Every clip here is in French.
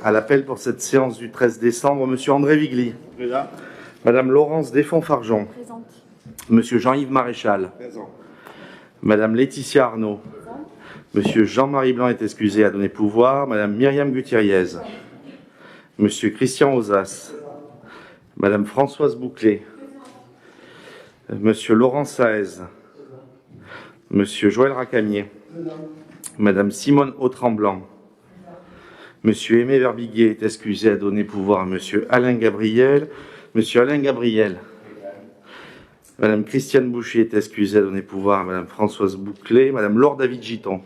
À l'appel pour cette séance du 13 décembre, Monsieur André Vigli. Présent. Madame Laurence Desfonds-Fargeon. Présente. Monsieur Jean-Yves Maréchal. Présent. Madame Laetitia Arnaud. Présente. Monsieur Jean-Marie Blanc est excusé à donner pouvoir. Madame Myriam Gutierrez. Monsieur Christian Ozas. Madame Françoise Bouclé. Monsieur Laurent Saez. Monsieur Joël Racamier. Madame Simone Autremblant. Monsieur Aimé Verbiguier est excusé à donner pouvoir à Monsieur Alain Gabriel. Monsieur Alain Gabriel. Madame Christiane Boucher est excusée à donner pouvoir à Madame Françoise Bouclé. Madame Laure David Giton.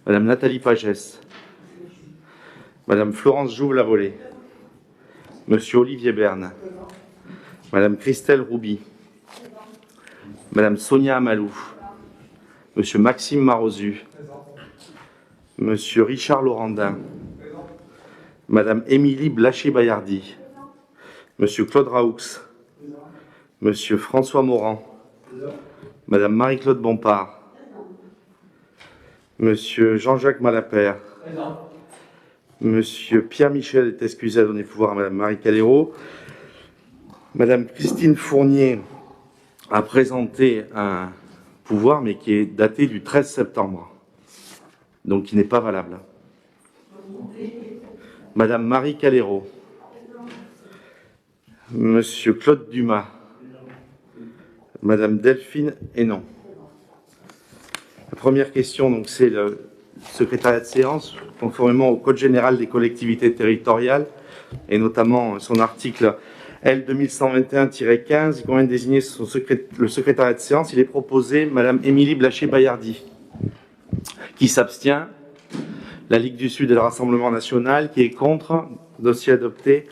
Madame Nathalie Pagès. Madame Florence Jouve-Lavolée. Monsieur Olivier Berne. Madame Christelle Rouby. Madame Sonia Amalou. Monsieur Maxime Marozu. Monsieur Richard Laurendin. Madame Émilie Blaché-Bayardi. Monsieur Claude Raoux. Monsieur François Morand. Madame Marie-Claude Bompard. Monsieur Jean-Jacques Malapert. Monsieur Pierre Michel est excusé à donner pouvoir à Madame Marie Calero. Madame Christine Fournier a présenté un pouvoir, mais qui est daté du 13 septembre. Donc qui n'est pas valable. Madame Marie Calero. Monsieur Claude Dumas. Madame Delphine Hénon. La première question, donc, c'est le secrétariat de séance, conformément au Code général des collectivités territoriales, et notamment son article L 2121-15, il convient de désigner le secrétariat de séance. Il est proposé Madame Émilie Blaché-Bayardi. Qui s'abstient? La Ligue du Sud et le Rassemblement national. Qui est contre? Dossier adopté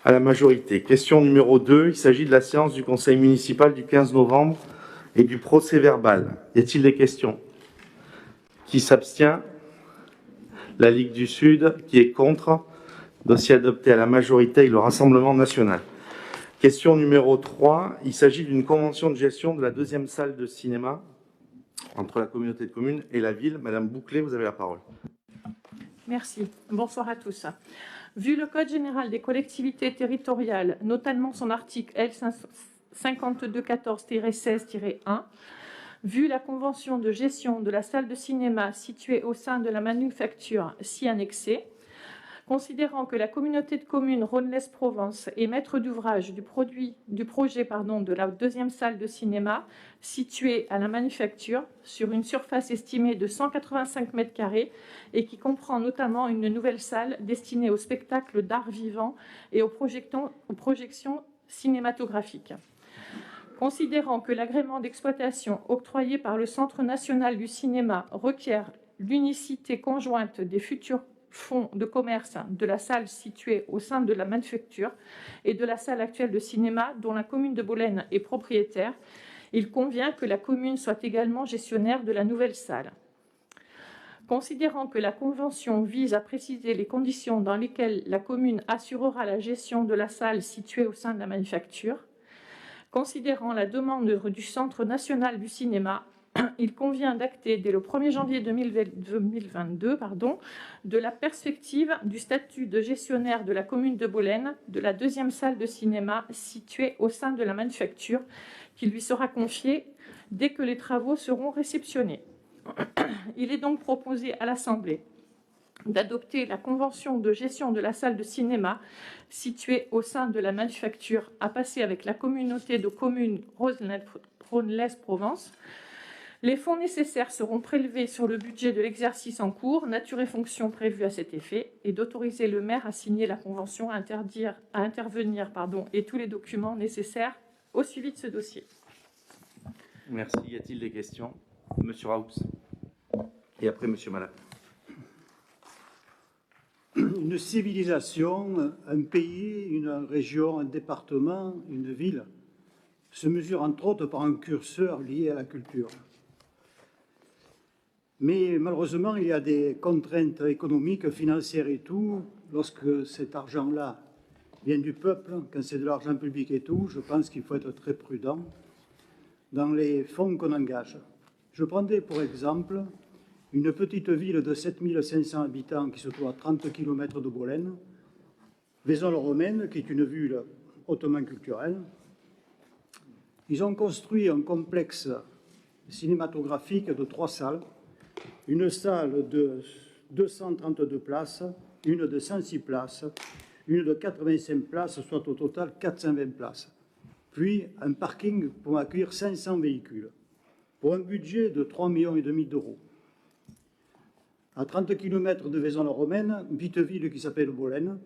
à la majorité. Question numéro 2. Il s'agit de la séance du Conseil municipal du 15 novembre et du procès-verbal. Y a-t-il des questions? Qui s'abstient? La Ligue du Sud. Qui est contre? Dossier adopté à la majorité et le Rassemblement national. Question numéro 3. Il s'agit d'une convention de gestion de la deuxième salle de cinéma entre la communauté de communes et la ville. Madame Bouclé, vous avez la parole. Merci. Bonsoir à tous. Vu le Code général des collectivités territoriales, notamment son article L 5214-16-1, vu la convention de gestion de la salle de cinéma située au sein de la manufacture si annexée, considérant que la communauté de communes Rhône-Lez-Provence est maître d'ouvrage du projet de la deuxième salle de cinéma située à la manufacture sur une surface estimée de 185 m² et qui comprend notamment une nouvelle salle destinée au spectacle d'art vivant et aux projections cinématographiques. Considérant que l'agrément d'exploitation octroyé par le Centre national du cinéma requiert l'unicité conjointe des futurs fonds de commerce de la salle située au sein de la manufacture et de la salle actuelle de cinéma dont la commune de Bollène est propriétaire, il convient que la commune soit également gestionnaire de la nouvelle salle. Considérant que la convention vise à préciser les conditions dans lesquelles la commune assurera la gestion de la salle située au sein de la manufacture, considérant la demande du Centre national du cinéma, il convient d'acter dès le 1er janvier 2022 de la perspective du statut de gestionnaire de la commune de Bollène de la deuxième salle de cinéma située au sein de la manufacture qui lui sera confiée dès que les travaux seront réceptionnés. Il est donc proposé à l'Assemblée d'adopter la convention de gestion de la salle de cinéma située au sein de la manufacture à passer avec la communauté de communes Rhône-Lez-Provence. Les fonds nécessaires seront prélevés sur le budget de l'exercice en cours, nature et fonction prévues à cet effet, et d'autoriser le maire à signer la convention, à intervenir et tous les documents nécessaires au suivi de ce dossier. Merci. Y a-t-il des questions? Monsieur Raoux. Et après, Monsieur Malap. Une civilisation, un pays, une région, un département, une ville se mesure entre autres par un curseur lié à la culture. Mais malheureusement, il y a des contraintes économiques, financières et tout. Lorsque cet argent-là vient du peuple, quand c'est de l'argent public et tout, je pense qu'il faut être très prudent dans les fonds qu'on engage. Je prendrai pour exemple une petite ville de 7500 habitants qui se trouve à 30 km de Bolène, Vaison-le-Romaine, qui est une ville hautement culturelle. Ils ont construit un complexe cinématographique de 3 salles, une salle de 232 places, une de 106 places, une de 85 places, soit au total 420 places. Puis un parking pour accueillir 500 véhicules, pour un budget de 3,5 millions d'euros. À 30 km de Vaison-la-Romaine, une petite ville qui s'appelle Bolène,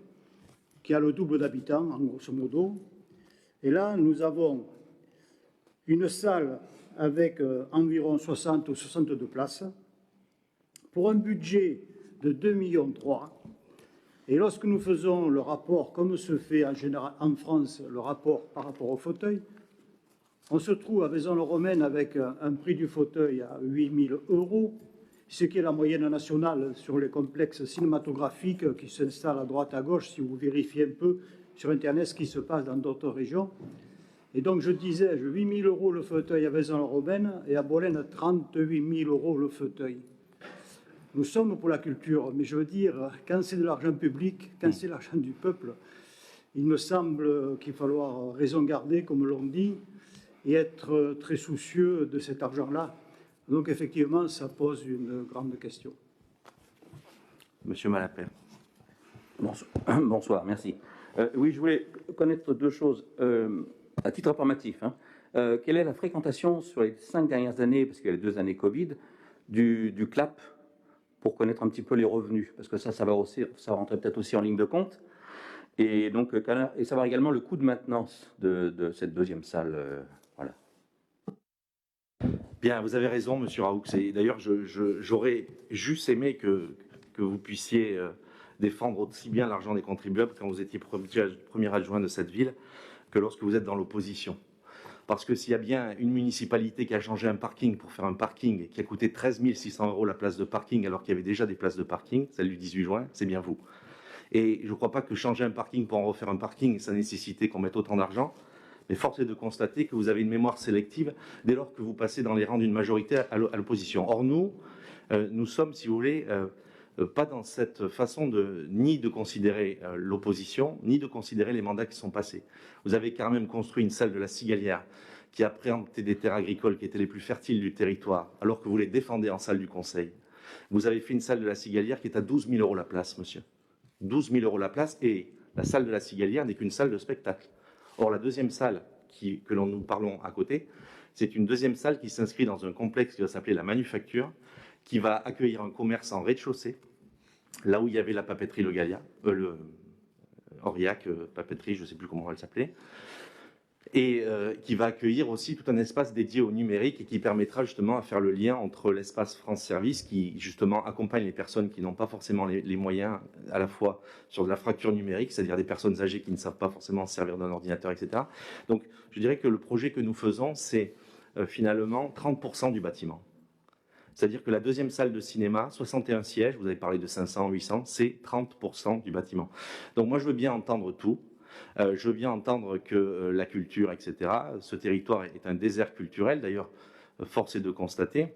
qui a le double d'habitants, en grosso modo. Et là, nous avons une salle avec environ 60 ou 62 places, pour un budget de 2,3 millions. Et lorsque nous faisons le rapport, comme se fait en général en France, le rapport par rapport au fauteuil, on se trouve à Vaison-le-Romaine avec un prix du fauteuil à 8 000 euros, ce qui est la moyenne nationale sur les complexes cinématographiques qui s'installent à droite à gauche, si vous vérifiez un peu sur Internet ce qui se passe dans d'autres régions. Et donc je disais, 8 000 euros le fauteuil à Vaison-le-Romaine et à Bolène 38 000 euros le fauteuil. Nous sommes pour la culture, mais je veux dire, quand c'est de l'argent public, quand c'est l'argent du peuple, il me semble qu'il va falloir raison garder, comme l'on dit, et être très soucieux de cet argent-là. Donc effectivement, ça pose une grande question. Monsieur Malapert. Bonsoir, merci. Oui, je voulais connaître 2 choses. À titre informatif, quelle est la fréquentation sur les 5 dernières années, parce qu'il y a les 2 années Covid, du CLAP, pour connaître un petit peu les revenus, parce que ça va rentrer peut-être aussi en ligne de compte, et donc et savoir également le coût de maintenance de cette 2e salle. Voilà. Bien, vous avez raison, monsieur Raoux. D'ailleurs, j'aurais juste aimé que vous puissiez défendre aussi bien l'argent des contribuables quand vous étiez premier adjoint de cette ville que lorsque vous êtes dans l'opposition. Parce que s'il y a bien une municipalité qui a changé un parking pour faire un parking qui a coûté 13 600 euros la place de parking alors qu'il y avait déjà des places de parking, celle du 18 juin, c'est bien vous. Et je ne crois pas que changer un parking pour en refaire un parking, ça nécessitait qu'on mette autant d'argent. Mais force est de constater que vous avez une mémoire sélective dès lors que vous passez dans les rangs d'une majorité à l'opposition. Or nous sommes, si vous voulez, pas dans cette façon ni de considérer l'opposition, ni de considérer les mandats qui sont passés. Vous avez quand même construit une salle de la Cigalière qui a préempté des terres agricoles qui étaient les plus fertiles du territoire, alors que vous les défendez en salle du Conseil. Vous avez fait une salle de la Cigalière qui est à 12 000 euros la place, monsieur. 12 000 euros la place, et la salle de la Cigalière n'est qu'une salle de spectacle. Or, la 2e salle que nous parlons à côté, c'est une 2e salle qui s'inscrit dans un complexe qui va s'appeler la Manufacture, qui va accueillir un commerce en rez-de-chaussée, là où il y avait la papeterie le Aurillac, papeterie, je ne sais plus comment elle s'appelait, et qui va accueillir aussi tout un espace dédié au numérique et qui permettra justement à faire le lien entre l'espace France Service qui justement accompagne les personnes qui n'ont pas forcément les moyens à la fois sur de la fracture numérique, c'est-à-dire des personnes âgées qui ne savent pas forcément se servir d'un ordinateur, etc. Donc je dirais que le projet que nous faisons, c'est finalement 30% du bâtiment. C'est-à-dire que la 2e salle de cinéma, 61 sièges, vous avez parlé de 500, 800, c'est 30% du bâtiment. Donc moi je veux bien entendre tout. Je veux bien entendre que la culture, etc., ce territoire est un désert culturel. D'ailleurs, force est de constater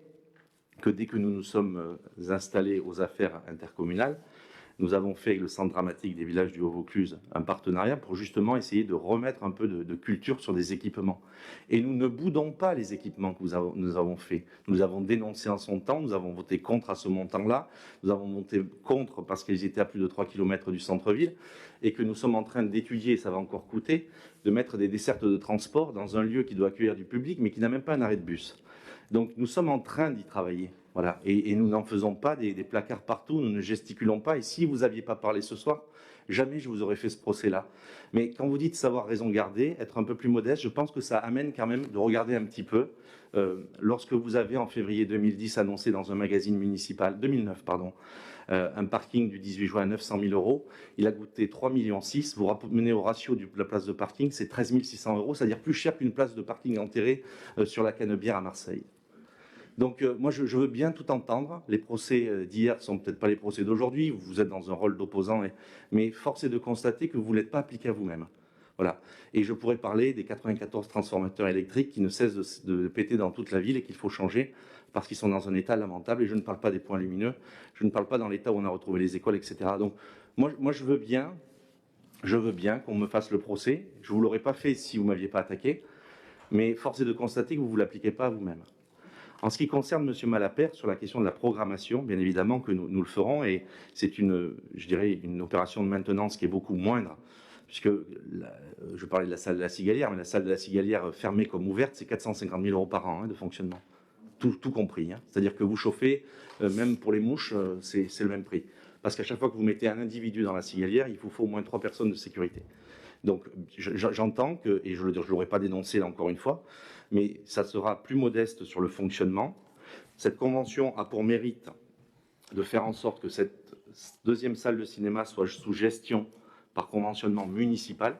que dès que nous nous sommes installés aux affaires intercommunales, nous avons fait avec le Centre dramatique des villages du Haut-Vaucluse un partenariat pour justement essayer de remettre un peu de culture sur des équipements. Et nous ne boudons pas les équipements que nous avons faits. Nous avons dénoncé en son temps, nous avons voté contre à ce montant-là, nous avons voté contre parce qu'ils étaient à plus de 3 km du centre-ville, et que nous sommes en train d'étudier, ça va encore coûter, de mettre des dessertes de transport dans un lieu qui doit accueillir du public, mais qui n'a même pas un arrêt de bus. Donc nous sommes en train d'y travailler. Voilà. Et nous n'en faisons pas des placards partout, nous ne gesticulons pas. Et si vous n'aviez pas parlé ce soir, jamais je vous aurais fait ce procès-là. Mais quand vous dites savoir raison garder, être un peu plus modeste, je pense que ça amène quand même de regarder un petit peu. Lorsque vous avez en février 2010 annoncé dans un magazine municipal, 2009 pardon, un parking du 18 juin à 900 000 euros, il a coûté 3,6 millions. Vous ramenez au ratio de la place de parking, c'est 13 600 euros, c'est-à-dire plus cher qu'une place de parking enterrée sur la Canebière à Marseille. Donc moi je veux bien tout entendre. Les procès d'hier sont peut-être pas les procès d'aujourd'hui. Vous êtes dans un rôle d'opposant, mais force est de constater que vous ne l'êtes pas appliqué à vous-même. Voilà. Et je pourrais parler des 94 transformateurs électriques qui ne cessent de péter dans toute la ville et qu'il faut changer parce qu'ils sont dans un état lamentable, et je ne parle pas des points lumineux, je ne parle pas dans l'état où on a retrouvé les écoles, etc. Donc moi je veux bien qu'on me fasse le procès, je ne vous l'aurais pas fait si vous ne m'aviez pas attaqué, mais force est de constater que vous ne vous l'appliquez pas à vous-même. En ce qui concerne M. Malapert, sur la question de la programmation, bien évidemment que nous le ferons, et c'est je dirais, une opération de maintenance qui est beaucoup moindre, puisque je parlais de la salle de la Cigalière, mais la salle de la Cigalière fermée comme ouverte, c'est 450 000 € par an de fonctionnement, tout compris. C'est-à-dire que vous chauffez, même pour les mouches, c'est le même prix. Parce qu'à chaque fois que vous mettez un individu dans la Cigalière, il vous faut au moins 3 personnes de sécurité. Donc j'entends que, et je ne l'aurais pas dénoncé là encore une fois, mais ça sera plus modeste sur le fonctionnement. Cette convention a pour mérite de faire en sorte que cette deuxième salle de cinéma soit sous gestion par conventionnement municipal,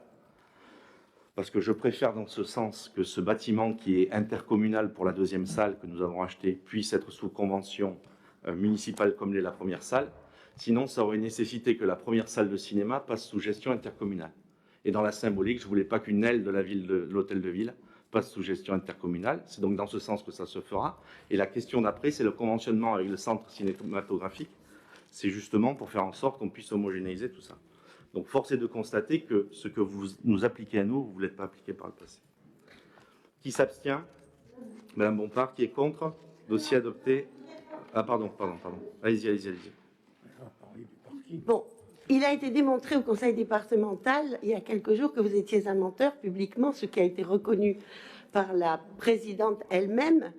parce que je préfère dans ce sens que ce bâtiment qui est intercommunal pour la deuxième salle que nous avons acheté puisse être sous convention municipale comme l'est la première salle. Sinon, ça aurait nécessité que la première salle de cinéma passe sous gestion intercommunale. Et dans la symbolique, je ne voulais pas qu'une aile de la ville, de l'hôtel de ville, passe sous gestion intercommunale. C'est donc dans ce sens que ça se fera. Et la question d'après, c'est le conventionnement avec le centre cinématographique. C'est justement pour faire en sorte qu'on puisse homogénéiser tout ça. Donc force est de constater que ce que vous nous appliquez à nous, vous ne l'êtes pas appliqué par le passé. Qui s'abstient? Madame Bompard. Qui est contre? Dossier adopté. Ah pardon. Allez-y. Bon, il a été démontré au conseil départemental il y a quelques jours que vous étiez un menteur publiquement, ce qui a été reconnu par la présidente elle-même.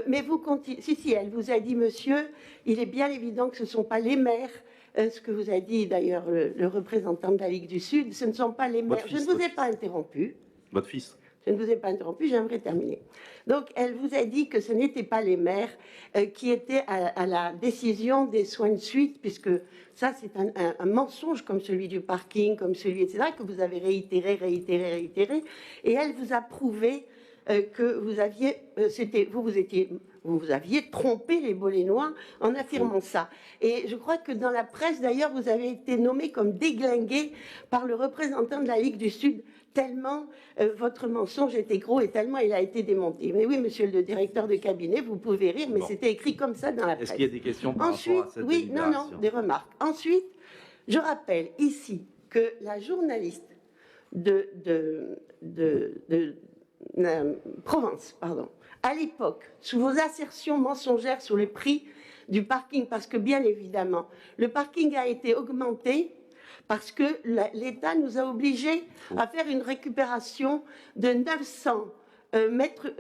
Mais vous continuez. Si, elle vous a dit, monsieur, il est bien évident que ce ne sont pas les maires, ce que vous a dit d'ailleurs le représentant de la Ligue du Sud, ce ne sont pas les maires. Je ne vous ai pas interrompu. Votre fils. Je ne vous ai pas interrompu, j'aimerais terminer. Donc, elle vous a dit que ce n'étaient pas les maires qui étaient à la décision des soins de suite, puisque ça, c'est un mensonge comme celui du parking, comme celui, etc., que vous avez réitéré. Et elle vous a prouvé que vous aviez, vous aviez trompé les Bolénois en affirmant ça. Et je crois que dans la presse, d'ailleurs, vous avez été nommé comme déglingué par le représentant de la Ligue du Sud, tellement votre mensonge était gros et tellement il a été démonté. Mais oui, monsieur le directeur de cabinet, vous pouvez rire, mais c'était écrit comme ça dans la presse. Est-ce qu'il y a des questions par Ensuite, rapport à cette oui, non, des remarques. Ensuite, je rappelle ici que la journaliste de Provence, à l'époque, sous vos assertions mensongères sur les prix du parking, parce que bien évidemment, le parking a été augmenté parce que l'État nous a obligés à faire une récupération de 900 mètres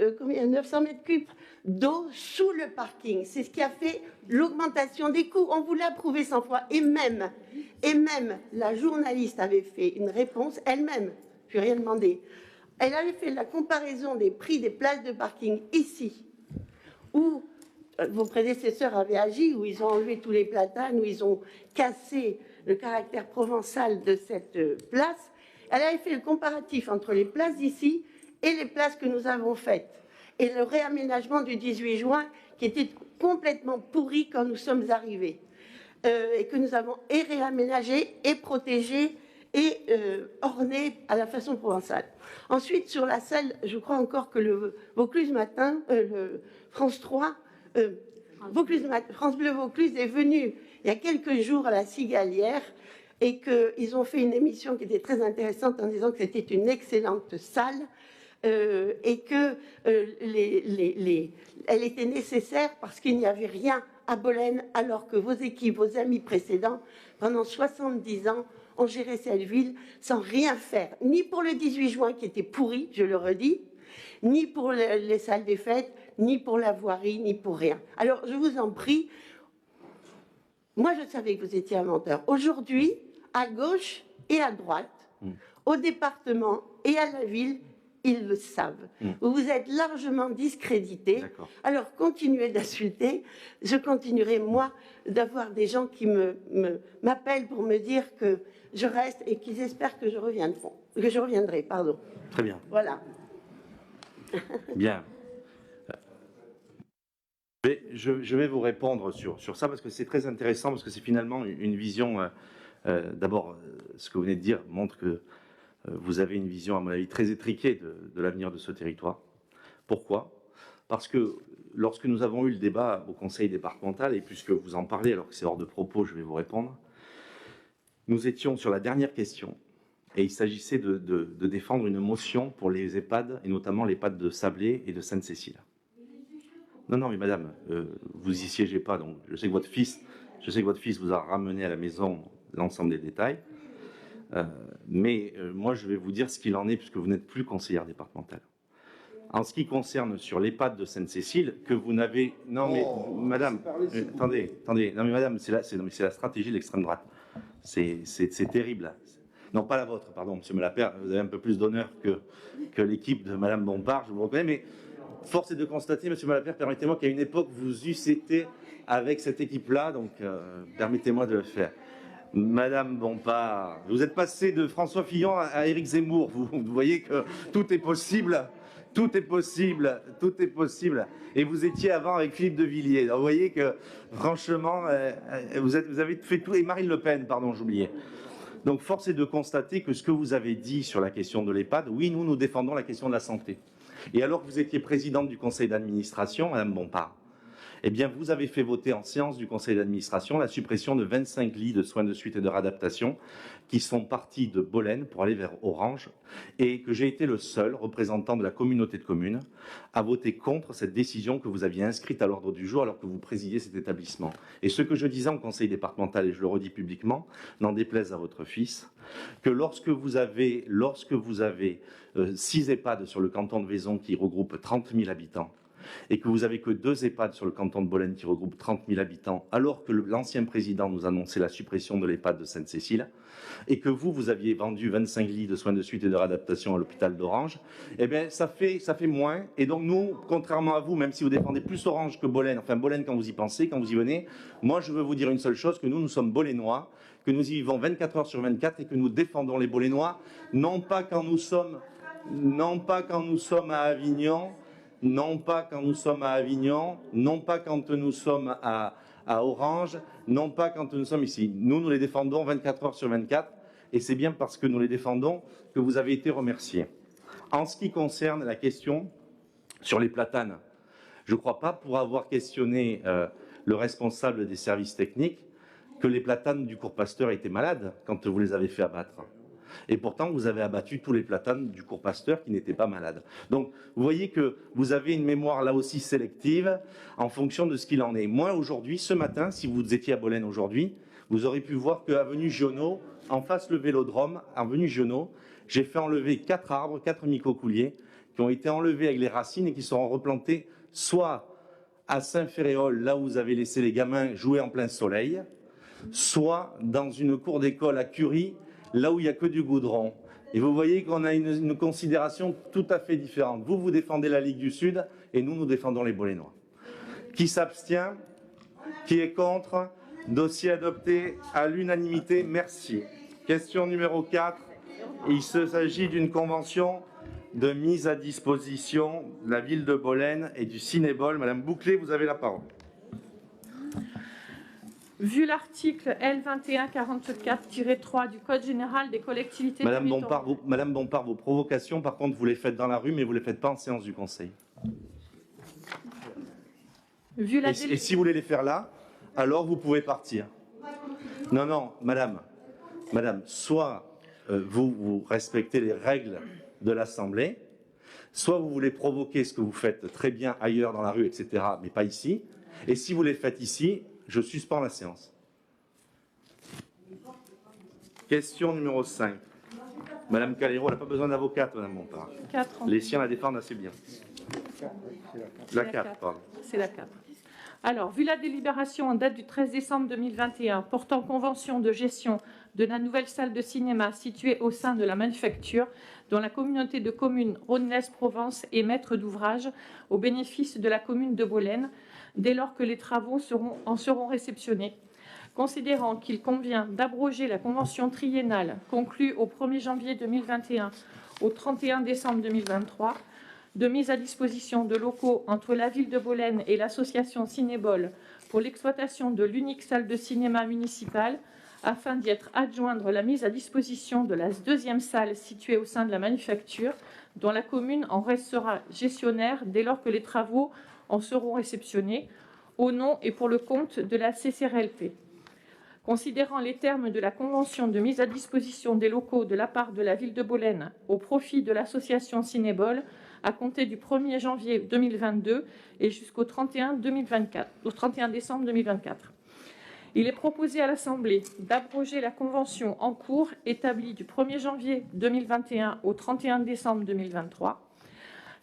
cubes d'eau sous le parking. C'est ce qui a fait l'augmentation des coûts. On vous l'a prouvé 100 fois. Et même la journaliste avait fait une réponse elle-même. Je n'ai rien demandé. Elle avait fait la comparaison des prix des places de parking ici, où vos prédécesseurs avaient agi, où ils ont enlevé tous les platanes, où ils ont cassé le caractère provençal de cette place. Elle avait fait le comparatif entre les places d'ici et les places que nous avons faites. Et le réaménagement du 18 juin, qui était complètement pourri quand nous sommes arrivés. Et que nous avons et réaménagé, et protégé, et orné à la façon provençale. Ensuite, sur la salle, je crois encore que le Vaucluse Matin, le France 3, France Bleu Vaucluse est venu il y a quelques jours à la Cigalière et qu'ils ont fait une émission qui était très intéressante en disant que c'était une excellente salle et que elle était nécessaire parce qu'il n'y avait rien à Bolène alors que vos équipes, vos amis précédents, pendant 70 ans, ont géré cette ville sans rien faire, ni pour le 18 juin qui était pourri, je le redis, ni pour les salles des fêtes, ni pour la voirie, ni pour rien. Alors, je vous en prie, moi je savais que vous étiez un menteur. Aujourd'hui, à gauche et à droite, au département et à la ville, ils le savent. Vous vous êtes largement discrédité. Alors, continuez d'insulter. Je continuerai, moi, d'avoir des gens qui m'appellent pour me dire que je reste et qu'ils espèrent que je reviendrai. Pardon. Très bien. Voilà. Bien. Je vais vous répondre sur ça parce que c'est très intéressant, parce que c'est finalement une vision. D'abord, ce que vous venez de dire montre que vous avez une vision, à mon avis, très étriquée de l'avenir de ce territoire. Pourquoi? Parce que lorsque nous avons eu le débat au conseil départemental, et puisque vous en parlez alors que c'est hors de propos, je vais vous répondre, nous étions sur la dernière question, et il s'agissait de défendre une motion pour les EHPAD, et notamment l'EHPAD de Sablé et de Sainte-Cécile. Non, non, mais madame, vous y siégez pas, donc je sais que votre fils vous a ramené à la maison l'ensemble des détails, mais moi je vais vous dire ce qu'il en est, puisque vous n'êtes plus conseillère départementale. En ce qui concerne sur l'EHPAD de Sainte-Cécile, que vous n'avez... Non mais, madame, attendez, non mais madame, c'est la stratégie de l'extrême droite. C'est terrible. Non, pas la vôtre, pardon, monsieur Malapert, vous avez un peu plus d'honneur que l'équipe de madame Bompard, je vous reconnais, mais force est de constater, monsieur Malapert, permettez-moi qu'à une époque, vous eussiez été avec cette équipe-là, donc permettez-moi de le faire. Madame Bompard, vous êtes passé de François Fillon à Éric Zemmour, vous voyez que tout est possible. Tout est possible, tout est possible. Et vous étiez avant avec Philippe de Villiers. Alors vous voyez que, franchement, vous avez fait tout. Et Marine Le Pen, pardon, j'oubliais. Donc, force est de constater que ce que vous avez dit sur la question de l'EHPAD, oui, nous défendons la question de la santé. Et alors que vous étiez présidente du conseil d'administration, madame Bompard, eh bien, vous avez fait voter en séance du conseil d'administration la suppression de 25 lits de soins de suite et de réadaptation qui sont partis de Bolène pour aller vers Orange, et que j'ai été le seul représentant de la communauté de communes à voter contre cette décision que vous aviez inscrite à l'ordre du jour alors que vous présidiez cet établissement. Et ce que je disais en conseil départemental, et je le redis publiquement, n'en déplaise à votre fils, que lorsque vous avez 6 EHPAD sur le canton de Vaison qui regroupent 30 000 habitants, et que vous avez que 2 EHPAD sur le canton de Bolène qui regroupent 30 000 habitants, alors que l'ancien président nous annonçait la suppression de l'EHPAD de Sainte-Cécile, et que vous aviez vendu 25 lits de soins de suite et de réadaptation à l'hôpital d'Orange, eh bien, ça fait moins. Et donc, nous, contrairement à vous, même si vous défendez plus Orange que Bolène, enfin Bolène quand vous y pensez, quand vous y venez, moi, je veux vous dire une seule chose, que nous sommes bolénois, que nous y vivons 24 heures sur 24 et que nous défendons les bolénois, non pas quand nous sommes à Avignon, non pas quand nous sommes à Avignon, non pas quand nous sommes à Orange, non pas quand nous sommes ici. Nous les défendons 24 heures sur 24, et c'est bien parce que nous les défendons que vous avez été remerciés. En ce qui concerne la question sur les platanes, je ne crois pas, pour avoir questionné le responsable des services techniques, que les platanes du cours Pasteur étaient malades quand vous les avez fait abattre. Et pourtant, vous avez abattu tous les platanes du cours Pasteur qui n'étaient pas malades. Donc, vous voyez que vous avez une mémoire là aussi sélective en fonction de ce qu'il en est. Moi, aujourd'hui, ce matin, si vous étiez à Bolène aujourd'hui, vous aurez pu voir qu'avenue Giono, en face le vélodrome, avenue Giono, j'ai fait enlever 4 arbres, 4 micocouliers, qui ont été enlevés avec les racines et qui seront replantés soit à Saint-Féréol, là où vous avez laissé les gamins jouer en plein soleil, soit dans une cour d'école à Curie, là où il n'y a que du goudron. Et vous voyez qu'on a une considération tout à fait différente. Vous défendez la Ligue du Sud et nous défendons les Bolénois. Qui s'abstient? Qui est contre? Dossier adopté à l'unanimité. Merci. Question numéro 4. Il s'agit d'une convention de mise à disposition de la ville de Bolène et du Cinébol. Madame Bouclé, vous avez la parole. Vu l'article L2144-3 du Code général des collectivités territoriales... Madame Bompard, vos provocations, par contre, vous les faites dans la rue, mais vous ne les faites pas en séance du Conseil. Et si vous voulez les faire là, alors vous pouvez partir. Non, madame, soit vous respectez les règles de l'Assemblée, soit vous voulez provoquer ce que vous faites très bien ailleurs dans la rue, etc., mais pas ici. Et si vous les faites ici, je suspends la séance. Question numéro 5. Madame Calero, elle n'a pas besoin d'avocate, madame Bompard. 4. Les siens la défendent assez bien. La 4, pardon. C'est la 4. Alors, vu la délibération en date du 13 décembre 2021 portant convention de gestion de la nouvelle salle de cinéma située au sein de la Manufacture, dont la communauté de communes Rhône-Lez-Provence est maître d'ouvrage au bénéfice de la commune de Bolène, dès lors que les travaux en seront réceptionnés, considérant qu'il convient d'abroger la convention triennale conclue au 1er janvier 2021 au 31 décembre 2023, de mise à disposition de locaux entre la ville de Bolène et l'association Cinébol pour l'exploitation de l'unique salle de cinéma municipale, afin d'y être adjoindre la mise à disposition de la deuxième salle située au sein de la Manufacture, dont la commune en restera gestionnaire dès lors que les travaux en seront réceptionnés au nom et pour le compte de la CCRLP. Considérant les termes de la convention de mise à disposition des locaux de la part de la ville de Bolène au profit de l'association Cinébol à compter du 1er janvier 2022 et jusqu'au 31 décembre 2024. Il est proposé à l'Assemblée d'abroger la convention en cours établie du 1er janvier 2021 au 31 décembre 2023,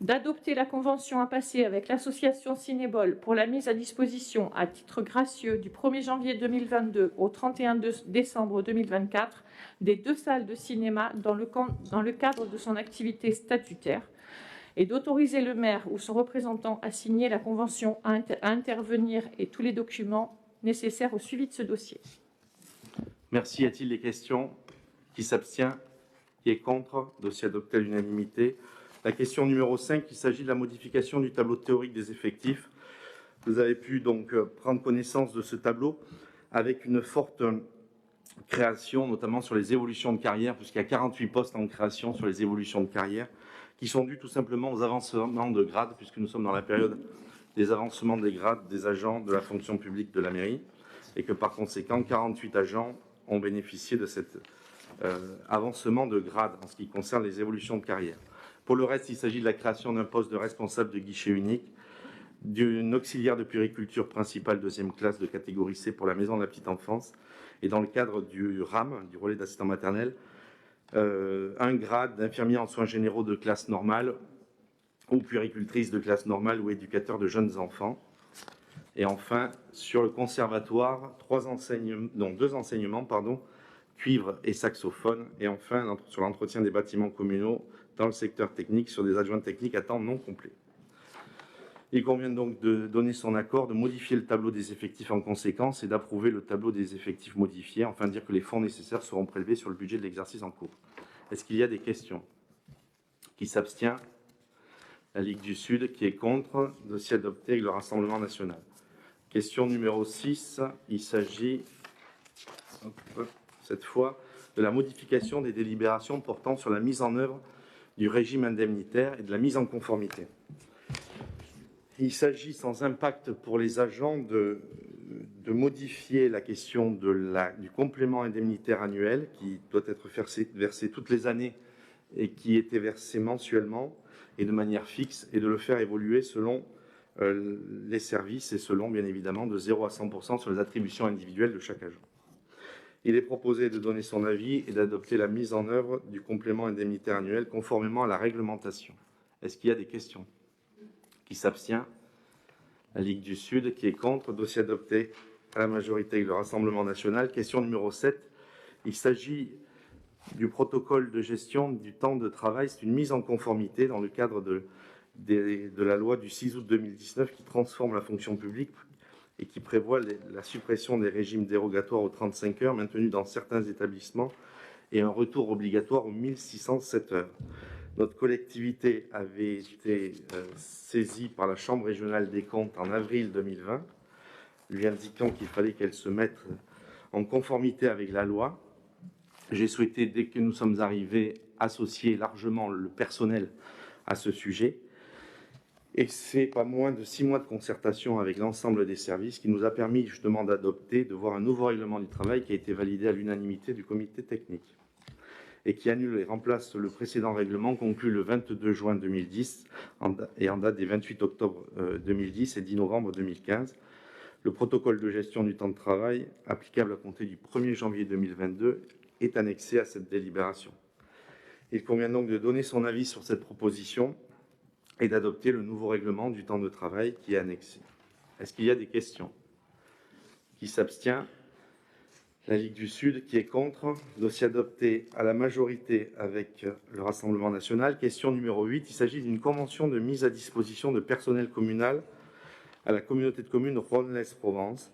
d'adopter la convention à passer avec l'association Cinébol pour la mise à disposition à titre gracieux du 1er janvier 2022 au 31 décembre 2024 des 2 salles de cinéma dans le cadre de son activité statutaire et d'autoriser le maire ou son représentant à signer la convention, à intervenir et tous les documents nécessaires au suivi de ce dossier. Merci. Y a-t-il des questions? Qui s'abstient? Qui est contre? Dossier adopté à l'unanimité. La question numéro 5, il s'agit de la modification du tableau théorique des effectifs. Vous avez pu donc prendre connaissance de ce tableau avec une forte création, notamment sur les évolutions de carrière, puisqu'il y a 48 postes en création sur les évolutions de carrière, qui sont dus tout simplement aux avancements de grade, puisque nous sommes dans la période des avancements des grades des agents de la fonction publique de la mairie, et que par conséquent, 48 agents ont bénéficié de cet avancement de grade en ce qui concerne les évolutions de carrière. Pour le reste, il s'agit de la création d'un poste de responsable de guichet unique, d'une auxiliaire de puériculture principale deuxième classe de catégorie C pour la maison de la petite enfance, et dans le cadre du RAM, du relais d'assistant maternel, un grade d'infirmier en soins généraux de classe normale, ou puéricultrice de classe normale ou éducateur de jeunes enfants. Et enfin, sur le conservatoire, 2 enseignements, cuivre et saxophone. Et enfin, sur l'entretien des bâtiments communaux dans le secteur technique, sur des adjoints techniques à temps non complet. Il convient donc de donner son accord, de modifier le tableau des effectifs en conséquence et d'approuver le tableau des effectifs modifié, afin de dire que les fonds nécessaires seront prélevés sur le budget de l'exercice en cours. Est-ce qu'il y a des questions? Qui s'abstient? La Ligue du Sud. Qui est contre? Dossier adopté avec le Rassemblement national. Question numéro 6. Il s'agit, cette fois, de la modification des délibérations portant sur la mise en œuvre du régime indemnitaire et de la mise en conformité. Il s'agit, sans impact pour les agents, de modifier la question du complément indemnitaire annuel qui doit être versé toutes les années et qui était versé mensuellement et de manière fixe, et de le faire évoluer selon les services et selon, bien évidemment, de 0 à 100% sur les attributions individuelles de chaque agent. Il est proposé de donner son avis et d'adopter la mise en œuvre du complément indemnitaire annuel conformément à la réglementation. Est-ce qu'il y a des questions? Qui s'abstient? La Ligue du Sud. Qui est contre? Dossier adopté à la majorité avec le Rassemblement national. Question numéro 7. Il s'agit du protocole de gestion du temps de travail. C'est une mise en conformité dans le cadre de la loi du 6 août 2019 qui transforme la fonction publique et qui prévoit la suppression des régimes dérogatoires aux 35 heures maintenus dans certains établissements et un retour obligatoire aux 1607 heures. Notre collectivité avait été saisie par la Chambre régionale des comptes en avril 2020, lui indiquant qu'il fallait qu'elle se mette en conformité avec la loi. J'ai souhaité, dès que nous sommes arrivés, associer largement le personnel à ce sujet. Et c'est pas moins de 6 mois de concertation avec l'ensemble des services qui nous a permis justement d'adopter, de voir un nouveau règlement du travail qui a été validé à l'unanimité du comité technique et qui annule et remplace le précédent règlement conclu le 22 juin 2010 et en date des 28 octobre 2010 et 10 novembre 2015. Le protocole de gestion du temps de travail applicable à compter du 1er janvier 2022 est annexé à cette délibération. Il convient donc de donner son avis sur cette proposition et d'adopter le nouveau règlement du temps de travail qui est annexé. Est-ce qu'il y a des questions? Qui s'abstient? La Ligue du Sud. Qui est contre? Dossier adopté à la majorité avec le Rassemblement national. Question numéro 8. Il s'agit d'une convention de mise à disposition de personnel communal à la communauté de communes Rhône-Lez-Provence.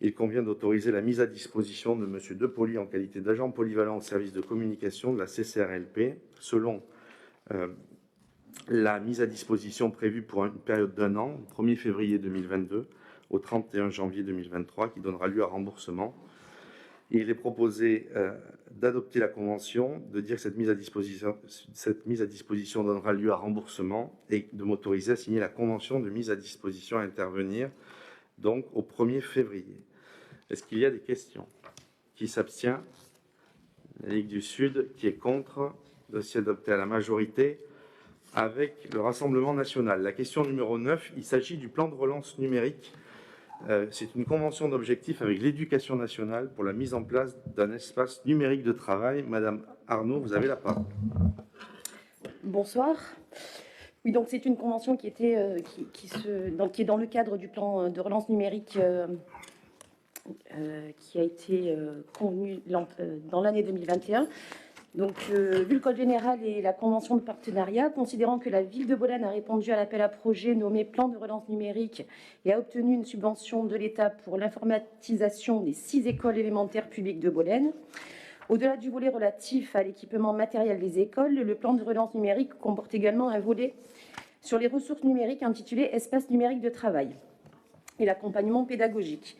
Il convient d'autoriser la mise à disposition de M. Depoli en qualité d'agent polyvalent au service de communication de la CCRLP, selon la mise à disposition prévue pour une période d'1 an, du 1er février 2022 au 31 janvier 2023, qui donnera lieu à remboursement. Et il est proposé d'adopter la convention, de dire que cette mise à disposition donnera lieu à remboursement et de m'autoriser à signer la convention de mise à disposition à intervenir donc au 1er février. Est-ce qu'il y a des questions? Qui s'abstient? La Ligue du Sud. Qui est contre? Dossier adopté à la majorité avec le Rassemblement national. La question numéro 9, il s'agit du plan de relance numérique. C'est une convention d'objectifs avec l'Éducation nationale pour la mise en place d'un espace numérique de travail. Madame Arnaud, vous avez la parole. Bonsoir. Oui, donc c'est une convention qui est dans le cadre du plan de relance numérique qui a été convenu dans l'année 2021. Donc, vu le Code général et la convention de partenariat, considérant que la ville de Bolène a répondu à l'appel à projet nommé Plan de relance numérique et a obtenu une subvention de l'État pour l'informatisation des 6 écoles élémentaires publiques de Bolène, au-delà du volet relatif à l'équipement matériel des écoles, le plan de relance numérique comporte également un volet sur les ressources numériques intitulé Espace numérique de travail et l'accompagnement pédagogique.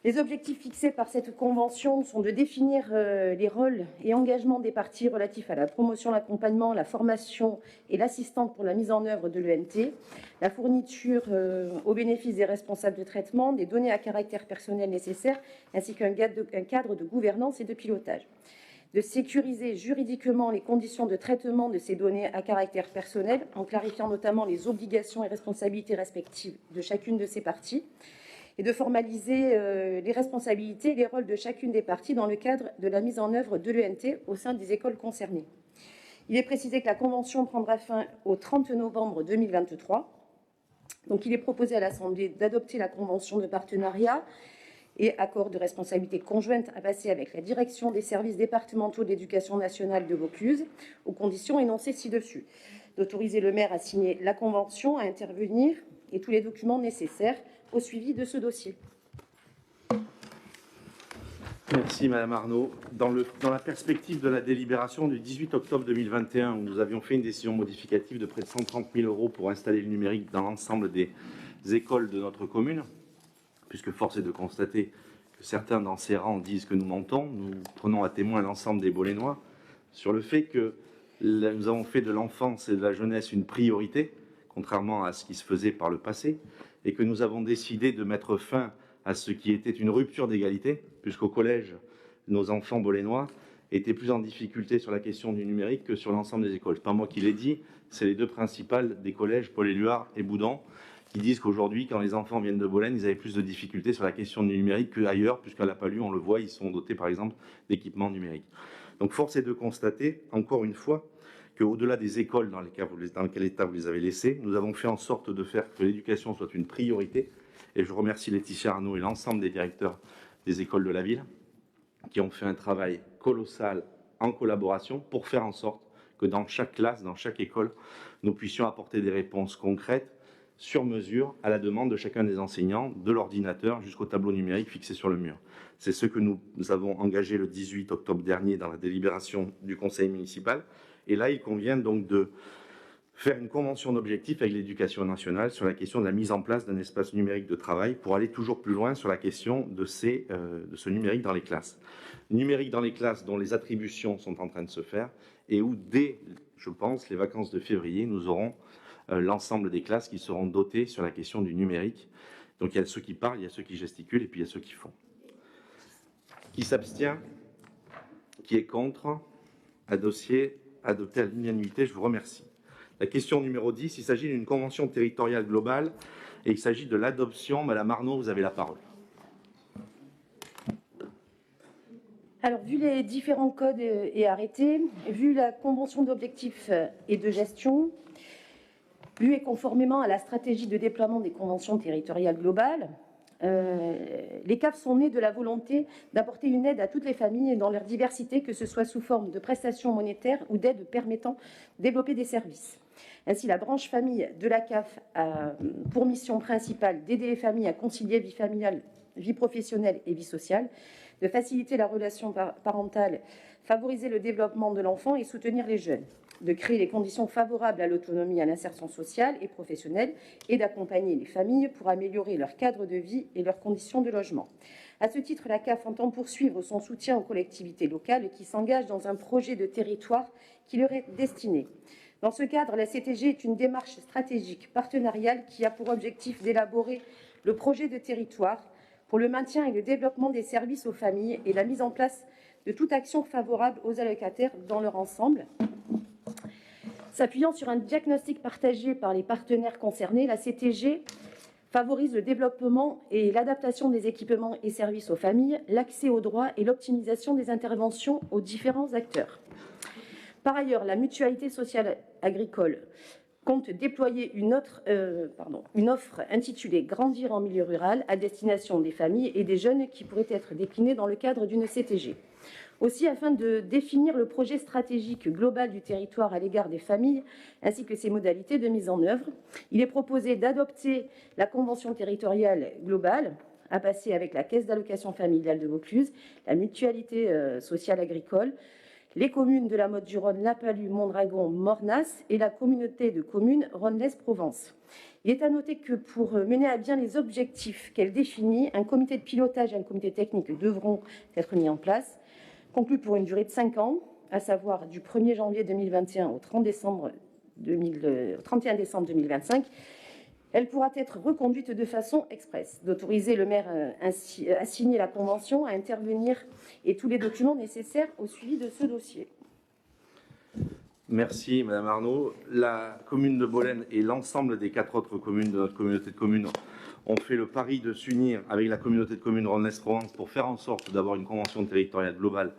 Les objectifs fixés par cette convention sont de définir les rôles et engagements des parties relatifs à la promotion, l'accompagnement, la formation et l'assistance pour la mise en œuvre de l'ENT, la fourniture au bénéfice des responsables de traitement, des données à caractère personnel nécessaires, ainsi qu'un cadre de gouvernance et de pilotage. De sécuriser juridiquement les conditions de traitement de ces données à caractère personnel, en clarifiant notamment les obligations et responsabilités respectives de chacune de ces parties, et de formaliser les responsabilités et les rôles de chacune des parties dans le cadre de la mise en œuvre de l'ENT au sein des écoles concernées. Il est précisé que la convention prendra fin au 30 novembre 2023. Donc, il est proposé à l'Assemblée d'adopter la convention de partenariat et accord de responsabilité conjointe à passer avec la direction des services départementaux de l'éducation nationale de Vaucluse, aux conditions énoncées ci-dessus. D'autoriser le maire à signer la convention, à intervenir et tous les documents nécessaires au suivi de ce dossier. Merci Madame Arnaud. Dans la perspective de la délibération du 18 octobre 2021, où nous avions fait une décision modificative de près de 130 000 € pour installer le numérique dans l'ensemble des écoles de notre commune, puisque force est de constater que certains dans ces rangs disent que nous mentons, nous prenons à témoin l'ensemble des Bolénois sur le fait que nous avons fait de l'enfance et de la jeunesse une priorité, contrairement à ce qui se faisait par le passé, et que nous avons décidé de mettre fin à ce qui était une rupture d'égalité, puisqu'au collège, nos enfants bolénois étaient plus en difficulté sur la question du numérique que sur l'ensemble des écoles. Ce n'est pas moi qui l'ai dit, c'est les deux principales des collèges, Paul-Éluard et Boudon, qui disent qu'aujourd'hui, quand les enfants viennent de Bolène, ils avaient plus de difficultés sur la question du numérique qu'ailleurs, puisqu'à la Palue, on le voit, ils sont dotés par exemple d'équipements numériques. Donc force est de constater, encore une fois, qu'au-delà des écoles dans quel état vous les avez laissées, nous avons fait en sorte de faire que l'éducation soit une priorité. Et je remercie Laetitia Arnaud et l'ensemble des directeurs des écoles de la ville qui ont fait un travail colossal en collaboration pour faire en sorte que dans chaque classe, dans chaque école, nous puissions apporter des réponses concrètes sur mesure à la demande de chacun des enseignants, de l'ordinateur jusqu'au tableau numérique fixé sur le mur. C'est ce que nous avons engagé le 18 octobre dernier dans la délibération du conseil municipal. Et là, il convient donc de faire une convention d'objectifs avec l'Éducation nationale sur la question de la mise en place d'un espace numérique de travail pour aller toujours plus loin sur la question de ce numérique dans les classes. Numérique dans les classes dont les attributions sont en train de se faire et où, dès, je pense, les vacances de février, nous aurons l'ensemble des classes qui seront dotées sur la question du numérique. Donc il y a ceux qui parlent, il y a ceux qui gesticulent et puis il y a ceux qui font. Qui s'abstient? Qui est contre? Un dossier adopté à l'unanimité, je vous remercie. La question numéro 10, il s'agit d'une convention territoriale globale et il s'agit de l'adoption. Madame Arnaud, vous avez la parole. Alors, vu les différents codes et arrêtés, vu la convention d'objectifs et de gestion, vu et conformément à la stratégie de déploiement des conventions territoriales globales, les CAF sont nés de la volonté d'apporter une aide à toutes les familles dans leur diversité, que ce soit sous forme de prestations monétaires ou d'aides permettant de développer des services. Ainsi, la branche famille de la CAF a pour mission principale d'aider les familles à concilier vie familiale, vie professionnelle et vie sociale, de faciliter la relation parentale, favoriser le développement de l'enfant et soutenir les jeunes, de créer les conditions favorables à l'autonomie et à l'insertion sociale et professionnelle et d'accompagner les familles pour améliorer leur cadre de vie et leurs conditions de logement. À ce titre, la CAF entend poursuivre son soutien aux collectivités locales qui s'engagent dans un projet de territoire qui leur est destiné. Dans ce cadre, la CTG est une démarche stratégique partenariale qui a pour objectif d'élaborer le projet de territoire pour le maintien et le développement des services aux familles et la mise en place de toute action favorable aux allocataires dans leur ensemble. S'appuyant sur un diagnostic partagé par les partenaires concernés, la CTG favorise le développement et l'adaptation des équipements et services aux familles, l'accès aux droits et l'optimisation des interventions aux différents acteurs. Par ailleurs, la mutualité sociale agricole compte déployer une offre intitulée « Grandir en milieu rural » à destination des familles et des jeunes qui pourrait être déclinée dans le cadre d'une CTG. Aussi, afin de définir le projet stratégique global du territoire à l'égard des familles, ainsi que ses modalités de mise en œuvre, il est proposé d'adopter la convention territoriale globale à passer avec la Caisse d'allocation familiale de Vaucluse, la mutualité sociale agricole, les communes de la Motte du Rhône, La Palud, Mondragon, Mornas et la communauté de communes Rhône-Lez-Provence. Il est à noter que pour mener à bien les objectifs qu'elle définit, un comité de pilotage et un comité technique devront être mis en place, conclu pour une durée de 5 ans, à savoir du 1er janvier 2021 au 31 décembre 2025. Elle pourra être reconduite de façon expresse, d'autoriser le maire à signer la convention, à intervenir et tous les documents nécessaires au suivi de ce dossier. Merci Madame Arnaud. La commune de Bolène et l'ensemble des 4 autres communes de notre communauté de communes ont fait le pari de s'unir avec la communauté de communes Rhône-Lez-Provence pour faire en sorte d'avoir une convention territoriale globale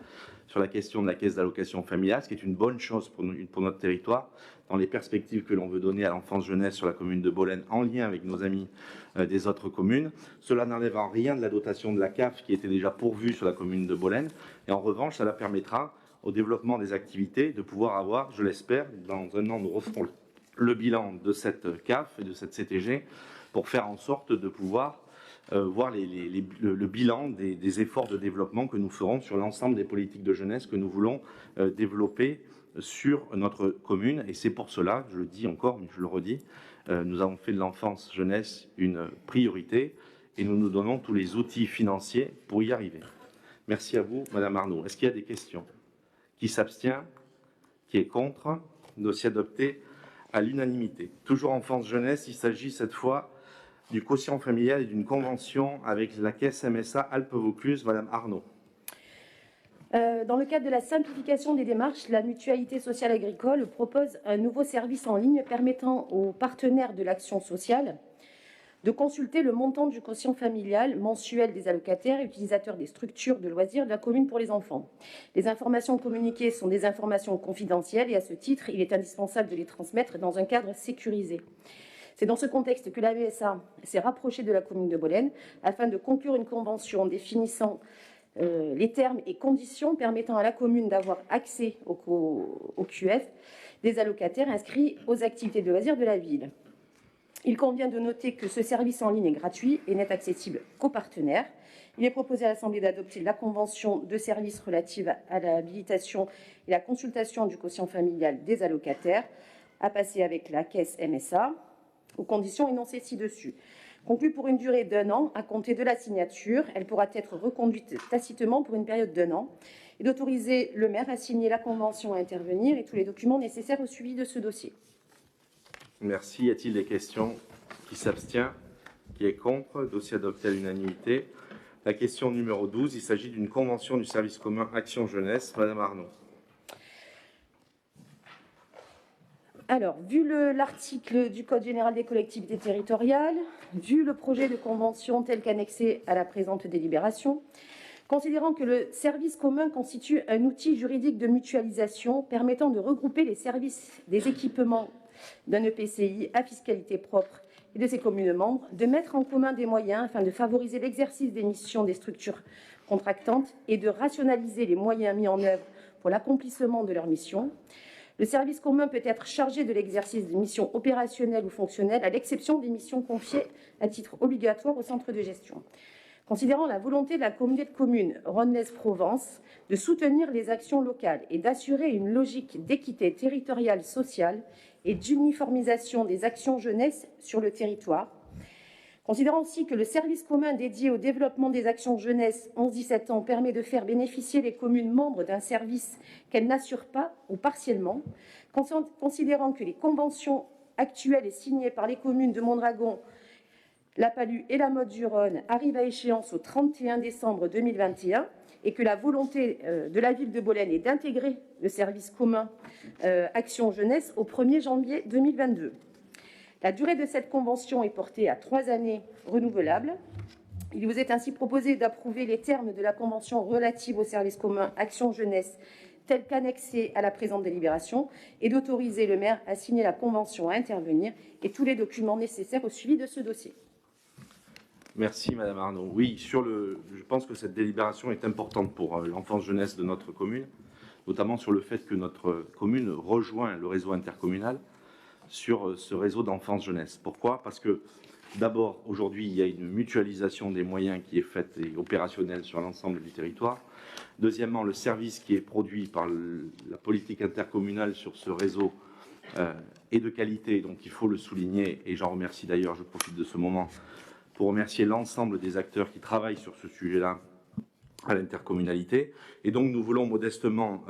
sur la question de la caisse d'allocation familiale, ce qui est une bonne chose pour notre territoire, dans les perspectives que l'on veut donner à l'enfance-jeunesse sur la commune de Bolène, en lien avec nos amis des autres communes. Cela n'enlève en rien de la dotation de la CAF qui était déjà pourvue sur la commune de Bolène, et en revanche, cela permettra au développement des activités de pouvoir avoir, je l'espère, dans un an, nous referons le bilan de cette CAF et de cette CTG pour faire en sorte de pouvoir voir le bilan des efforts de développement que nous ferons sur l'ensemble des politiques de jeunesse que nous voulons développer sur notre commune. Et c'est pour cela, je le dis encore, mais je le redis, nous avons fait de l'enfance-jeunesse une priorité et nous nous donnons tous les outils financiers pour y arriver. Merci à vous, Madame Arnaud. Est-ce qu'il y a des questions? Qui s'abstient? Qui est contre? Dossier adopté à l'unanimité. Toujours enfance-jeunesse, il s'agit cette fois du quotient familial et d'une convention avec la caisse MSA Alpes-Vaucluse. Madame Arnaud. Dans le cadre de la simplification des démarches, la mutualité sociale agricole propose un nouveau service en ligne permettant aux partenaires de l'action sociale de consulter le montant du quotient familial mensuel des allocataires et utilisateurs des structures de loisirs de la commune pour les enfants. Les informations communiquées sont des informations confidentielles et à ce titre, il est indispensable de les transmettre dans un cadre sécurisé. C'est dans ce contexte que la MSA s'est rapprochée de la commune de Bolène afin de conclure une convention définissant les termes et conditions permettant à la commune d'avoir accès au QF des allocataires inscrits aux activités de loisirs de la ville. Il convient de noter que ce service en ligne est gratuit et n'est accessible qu'aux partenaires. Il est proposé à l'Assemblée d'adopter la convention de services relative à l'habilitation et la consultation du quotient familial des allocataires à passer avec la caisse MSA aux conditions énoncées ci-dessus. Conclue pour une durée d'1 an à compter de la signature, elle pourra être reconduite tacitement pour une période d'1 an et d'autoriser le maire à signer la convention à intervenir et tous les documents nécessaires au suivi de ce dossier. Merci. Y a-t-il des questions? Qui s'abstient? Qui est contre? Dossier adopté à l'unanimité. La question numéro 12, il s'agit d'une convention du service commun Action Jeunesse. Madame Arnaud. Alors, vu l'article du Code général des collectivités territoriales, vu le projet de convention tel qu'annexé à la présente délibération, considérant que le service commun constitue un outil juridique de mutualisation permettant de regrouper les services des équipements d'un EPCI à fiscalité propre et de ses communes membres, de mettre en commun des moyens afin de favoriser l'exercice des missions des structures contractantes et de rationaliser les moyens mis en œuvre pour l'accomplissement de leurs missions. Le service commun peut être chargé de l'exercice de missions opérationnelles ou fonctionnelles, à l'exception des missions confiées à titre obligatoire au centre de gestion. Considérant la volonté de la communauté de communes Rhône-Lez-Provence de soutenir les actions locales et d'assurer une logique d'équité territoriale sociale et d'uniformisation des actions jeunesse sur le territoire, Considérant aussi que le service commun dédié au développement des actions jeunesse 11-17 ans permet de faire bénéficier les communes membres d'un service qu'elles n'assurent pas ou partiellement, considérant que les conventions actuelles et signées par les communes de Mondragon, La Palud et la Motte-du-Rhône arrivent à échéance au 31 décembre 2021 et que la volonté de la ville de Bolène est d'intégrer le service commun Action Jeunesse au 1er janvier 2022. La durée de cette convention est portée à 3 années renouvelables. Il vous est ainsi proposé d'approuver les termes de la convention relative au service commun Action Jeunesse telle qu'annexée à la présente délibération et d'autoriser le maire à signer la convention à intervenir et tous les documents nécessaires au suivi de ce dossier. Merci Madame Arnaud. Oui, je pense que cette délibération est importante pour l'enfance jeunesse de notre commune, notamment sur le fait que notre commune rejoint le réseau intercommunal sur ce réseau d'enfance jeunesse. Pourquoi? Parce que d'abord, aujourd'hui, il y a une mutualisation des moyens qui est faite et opérationnelle sur l'ensemble du territoire. Deuxièmement, le service qui est produit par la politique intercommunale sur ce réseau est de qualité, donc il faut le souligner, et j'en remercie d'ailleurs, je profite de ce moment pour remercier l'ensemble des acteurs qui travaillent sur ce sujet-là à l'intercommunalité. Et donc nous voulons modestement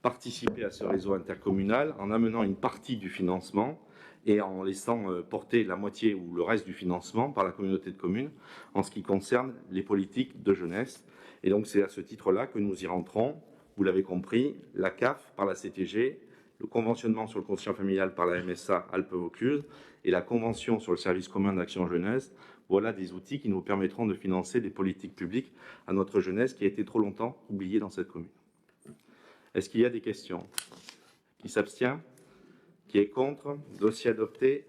participer à ce réseau intercommunal en amenant une partie du financement et en laissant porter la moitié ou le reste du financement par la communauté de communes en ce qui concerne les politiques de jeunesse. Et donc c'est à ce titre-là que nous y rentrons. Vous l'avez compris, la CAF par la CTG, le conventionnement sur le quotient familial par la MSA Alpes-Vaucluse et la convention sur le service commun d'action jeunesse. Voilà des outils qui nous permettront de financer des politiques publiques à notre jeunesse qui a été trop longtemps oubliée dans cette commune. Est-ce qu'il y a des questions? Qui s'abstient? Qui est contre? Dossier adopté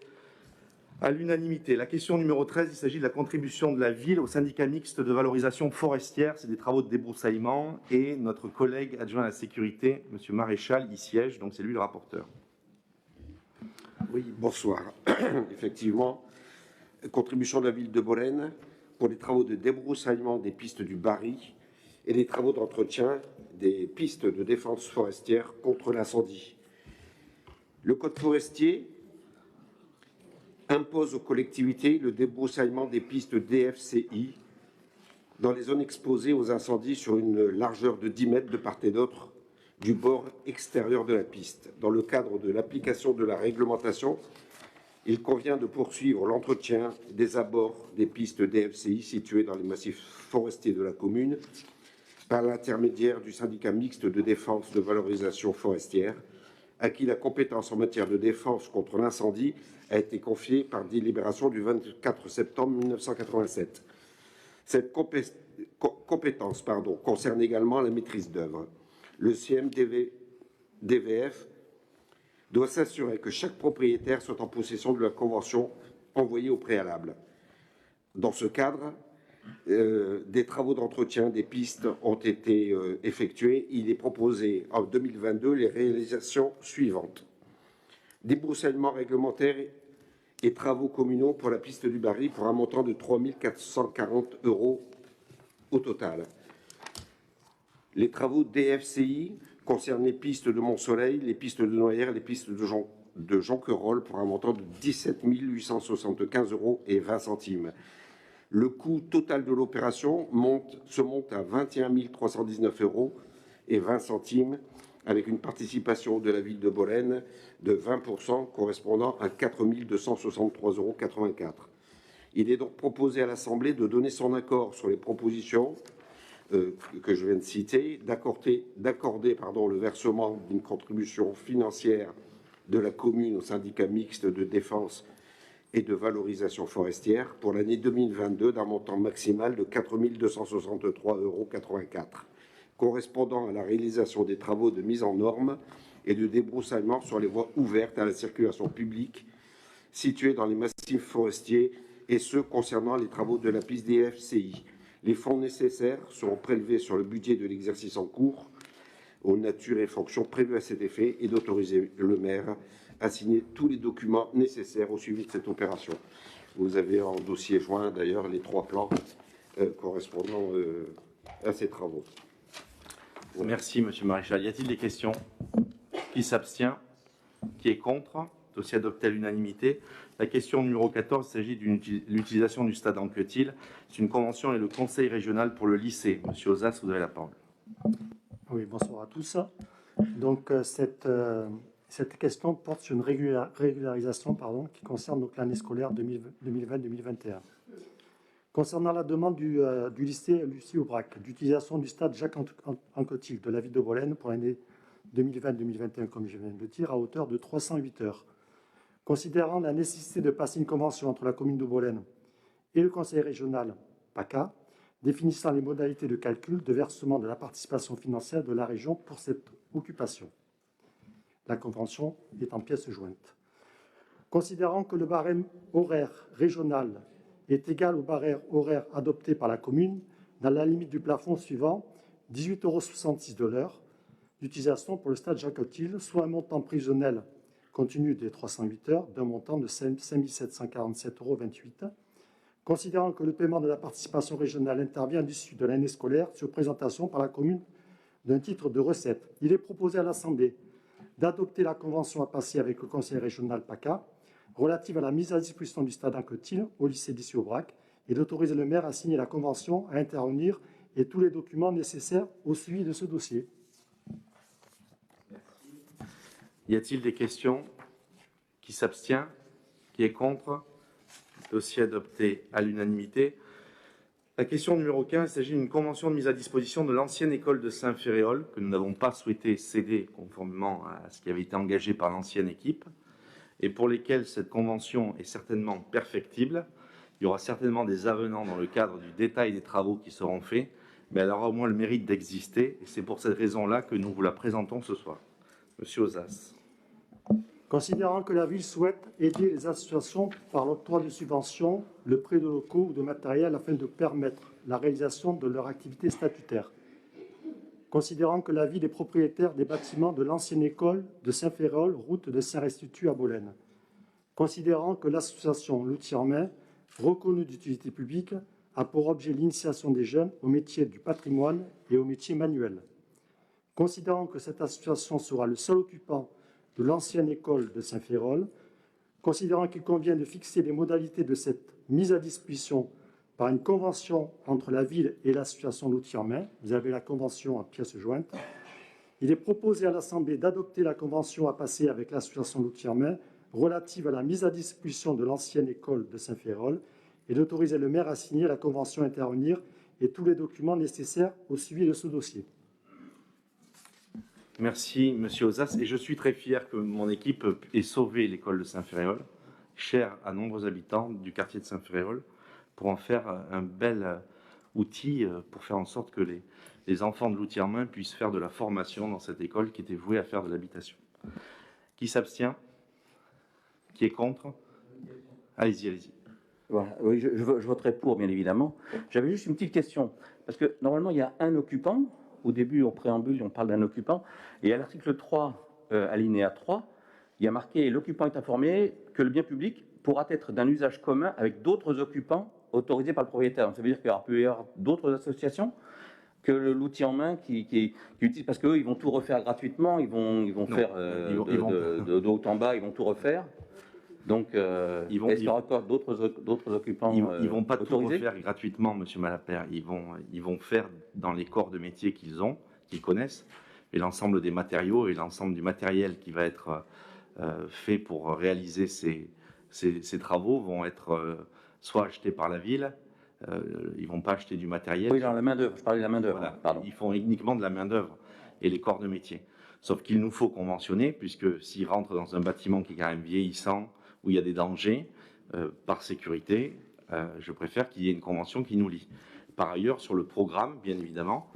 à l'unanimité. La question numéro 13, il s'agit de la contribution de la ville au syndicat mixte de valorisation forestière. C'est des travaux de débroussaillement et notre collègue adjoint à la sécurité, M. Maréchal, y siège, donc c'est lui le rapporteur. Oui, bonsoir. Effectivement, contribution de la ville de Bolène pour les travaux de débroussaillement des pistes du Barry et les travaux d'entretien des pistes de défense forestière contre l'incendie. Le code forestier impose aux collectivités le débroussaillement des pistes DFCI dans les zones exposées aux incendies sur une largeur de 10 mètres de part et d'autre du bord extérieur de la piste. Dans le cadre de l'application de la réglementation, il convient de poursuivre l'entretien des abords des pistes DFCI situées dans les massifs forestiers de la commune par l'intermédiaire du syndicat mixte de défense de valorisation forestière, à qui la compétence en matière de défense contre l'incendie a été confiée par délibération du 24 septembre 1987. Cette compétence concerne également la maîtrise d'œuvre. Le CMDVF doit s'assurer que chaque propriétaire soit en possession de la convention envoyée au préalable. Dans ce cadre, des travaux d'entretien des pistes ont été effectués. Il est proposé en 2022 les réalisations suivantes. Débroussaillement réglementaire et travaux communaux pour la piste du Barry pour un montant de 3 440 € au total. Les travaux DFCI concernent les pistes de Mont-Soleil, les pistes de Noyères, les pistes de Jonquerolles pour un montant de 17 875 € et 20 centimes. Le coût total de l'opération se monte à 21 319 € et 20 centimes avec une participation de la ville de Bolène de 20% correspondant à 4 263,84 €. Il est donc proposé à l'Assemblée de donner son accord sur les propositions que je viens de citer, d'accorder le versement d'une contribution financière de la commune au syndicat mixte de défense et de valorisation forestière pour l'année 2022 d'un montant maximal de 4 263,84 €, correspondant à la réalisation des travaux de mise en norme et de débroussaillement sur les voies ouvertes à la circulation publique situées dans les massifs forestiers et ceux concernant les travaux de la piste DFCI. Les fonds nécessaires seront prélevés sur le budget de l'exercice en cours aux natures et fonctions prévues à cet effet et d'autoriser le maire à signer tous les documents nécessaires au suivi de cette opération. Vous avez en dossier joint d'ailleurs les 3 plans correspondant à ces travaux. Voilà. Merci Monsieur Maréchal. Y a-t-il des questions? Qui s'abstient? Qui est contre? dossier adopté à l'unanimité. La question numéro 14, il s'agit de l'utilisation du stade Anquetil. C'est une convention et le conseil régional pour le lycée. Monsieur Ozas, vous avez la parole. Oui, bonsoir à tous. Donc, cette question porte sur une régularisation qui concerne donc l'année scolaire 2020-2021. Concernant la demande du lycée Lucie Aubrac d'utilisation du stade Jacques Anquetil de la ville de Bolène pour l'année 2020-2021, comme je viens de le dire, à hauteur de 308 heures. Considérant la nécessité de passer une convention entre la commune de Bolène et le conseil régional PACA, définissant les modalités de calcul de versement de la participation financière de la région pour cette occupation. La convention est en pièces jointes. Considérant que le barème horaire régional est égal au barème horaire adopté par la commune, dans la limite du plafond suivant, 18,66 € de l'heure d'utilisation pour le stade Jacques Anquetil, soit un montant prévisionnel compte tenu des 308 heures d'un montant de 5 747,28 €. Considérant que le paiement de la participation régionale intervient à l'issue de l'année scolaire sur présentation par la commune d'un titre de recette, il est proposé à l'Assemblée d'adopter la convention à passer avec le conseil régional PACA relative à la mise à disposition du stade Anquetil au lycée Lucie Aubrac et d'autoriser le maire à signer la convention, à intervenir et tous les documents nécessaires au suivi de ce dossier. Y a-t-il des questions? Qui s'abstient? Qui est contre? Dossier adopté à l'unanimité. La question numéro 15, il s'agit d'une convention de mise à disposition de l'ancienne école de Saint-Féréol, que nous n'avons pas souhaité céder conformément à ce qui avait été engagé par l'ancienne équipe, et pour lesquelles cette convention est certainement perfectible. Il y aura certainement des avenants dans le cadre du détail des travaux qui seront faits, mais elle aura au moins le mérite d'exister, et c'est pour cette raison-là que nous vous la présentons ce soir. Monsieur Ozas. Considérant que la ville souhaite aider les associations par l'octroi de subventions, le prêt de locaux ou de matériel afin de permettre la réalisation de leur activité statutaire. Considérant que la ville est propriétaire des bâtiments de l'ancienne école de Saint-Féréol, route de Saint-Restitut à Bolène. Considérant que l'association L'Outil en main, reconnue d'utilité publique, a pour objet l'initiation des jeunes au métier du patrimoine et au métier manuel. Considérant que cette association sera le seul occupant de l'ancienne école de Saint-Féréol, considérant qu'il convient de fixer les modalités de cette mise à disposition par une convention entre la ville et l'association L'Outil en main, vous avez la convention en pièces jointes, il est proposé à l'Assemblée d'adopter la convention à passer avec l'association L'Outil en main relative à la mise à disposition de l'ancienne école de Saint-Féréol et d'autoriser le maire à signer la convention à intervenir et tous les documents nécessaires au suivi de ce dossier. Merci, Monsieur Ozas. Et je suis très fier que mon équipe ait sauvé l'école de Saint-Féréol, chère à nombreux habitants du quartier de Saint-Féréol, pour en faire un bel outil pour faire en sorte que les enfants de l'outil en main puissent faire de la formation dans cette école qui était vouée à faire de l'habitation. Qui s'abstient? Qui est contre? Allez-y, allez-y. Voilà. Oui, je voterai pour, bien évidemment. J'avais juste une petite question, parce que normalement, il y a un occupant. Au début, au préambule, on parle d'un occupant. Et à l'article 3, alinéa 3, il y a marqué « L'occupant est informé que le bien public pourra être d'un usage commun avec d'autres occupants autorisés par le propriétaire. » Donc, ça veut dire qu'il peut y avoir d'autres associations que l'outil en main qui utilisent, parce qu'eux, ils vont tout refaire gratuitement, ils vont faire de haut en bas, ils vont tout refaire. Donc, est-ce qu'il y aura encore d'autres occupants Ils vont pas autorisés? tout refaire gratuitement, Monsieur Malapert. Ils vont faire dans les corps de métier qu'ils connaissent, et l'ensemble des matériaux et l'ensemble du matériel qui va être fait pour réaliser ces travaux vont être soit achetés par la ville. Ils vont pas acheter du matériel. Oui, dans la main d'œuvre. Je parlais de la main d'œuvre. Voilà. Pardon. Ils font uniquement de la main d'œuvre et les corps de métier. Sauf qu'il nous faut conventionner, puisque s'ils rentrent dans un bâtiment qui est quand même vieillissant, où il y a des dangers, par sécurité, je préfère qu'il y ait une convention qui nous lie. Par ailleurs, sur le programme, bien évidemment,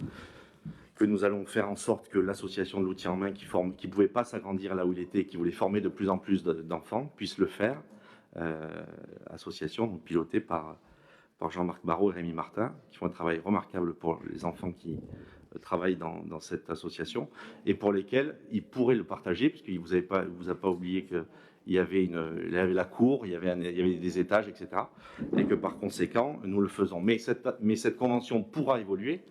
que nous allons faire en sorte que l'association de l'outil en main qui ne pouvait pas s'agrandir là où il était, qui voulait former de plus en plus d'enfants, puisse le faire. Association donc, pilotée par Jean-Marc Barrault et Rémi Martin, qui font un travail remarquable pour les enfants qui travaillent dans cette association, et pour lesquels ils pourraient le partager, puisqu'il ne vous a pas oublié qu'il y avait la cour, il y avait des étages, etc. Et que par conséquent, nous le faisons. Mais cette convention pourra évoluer,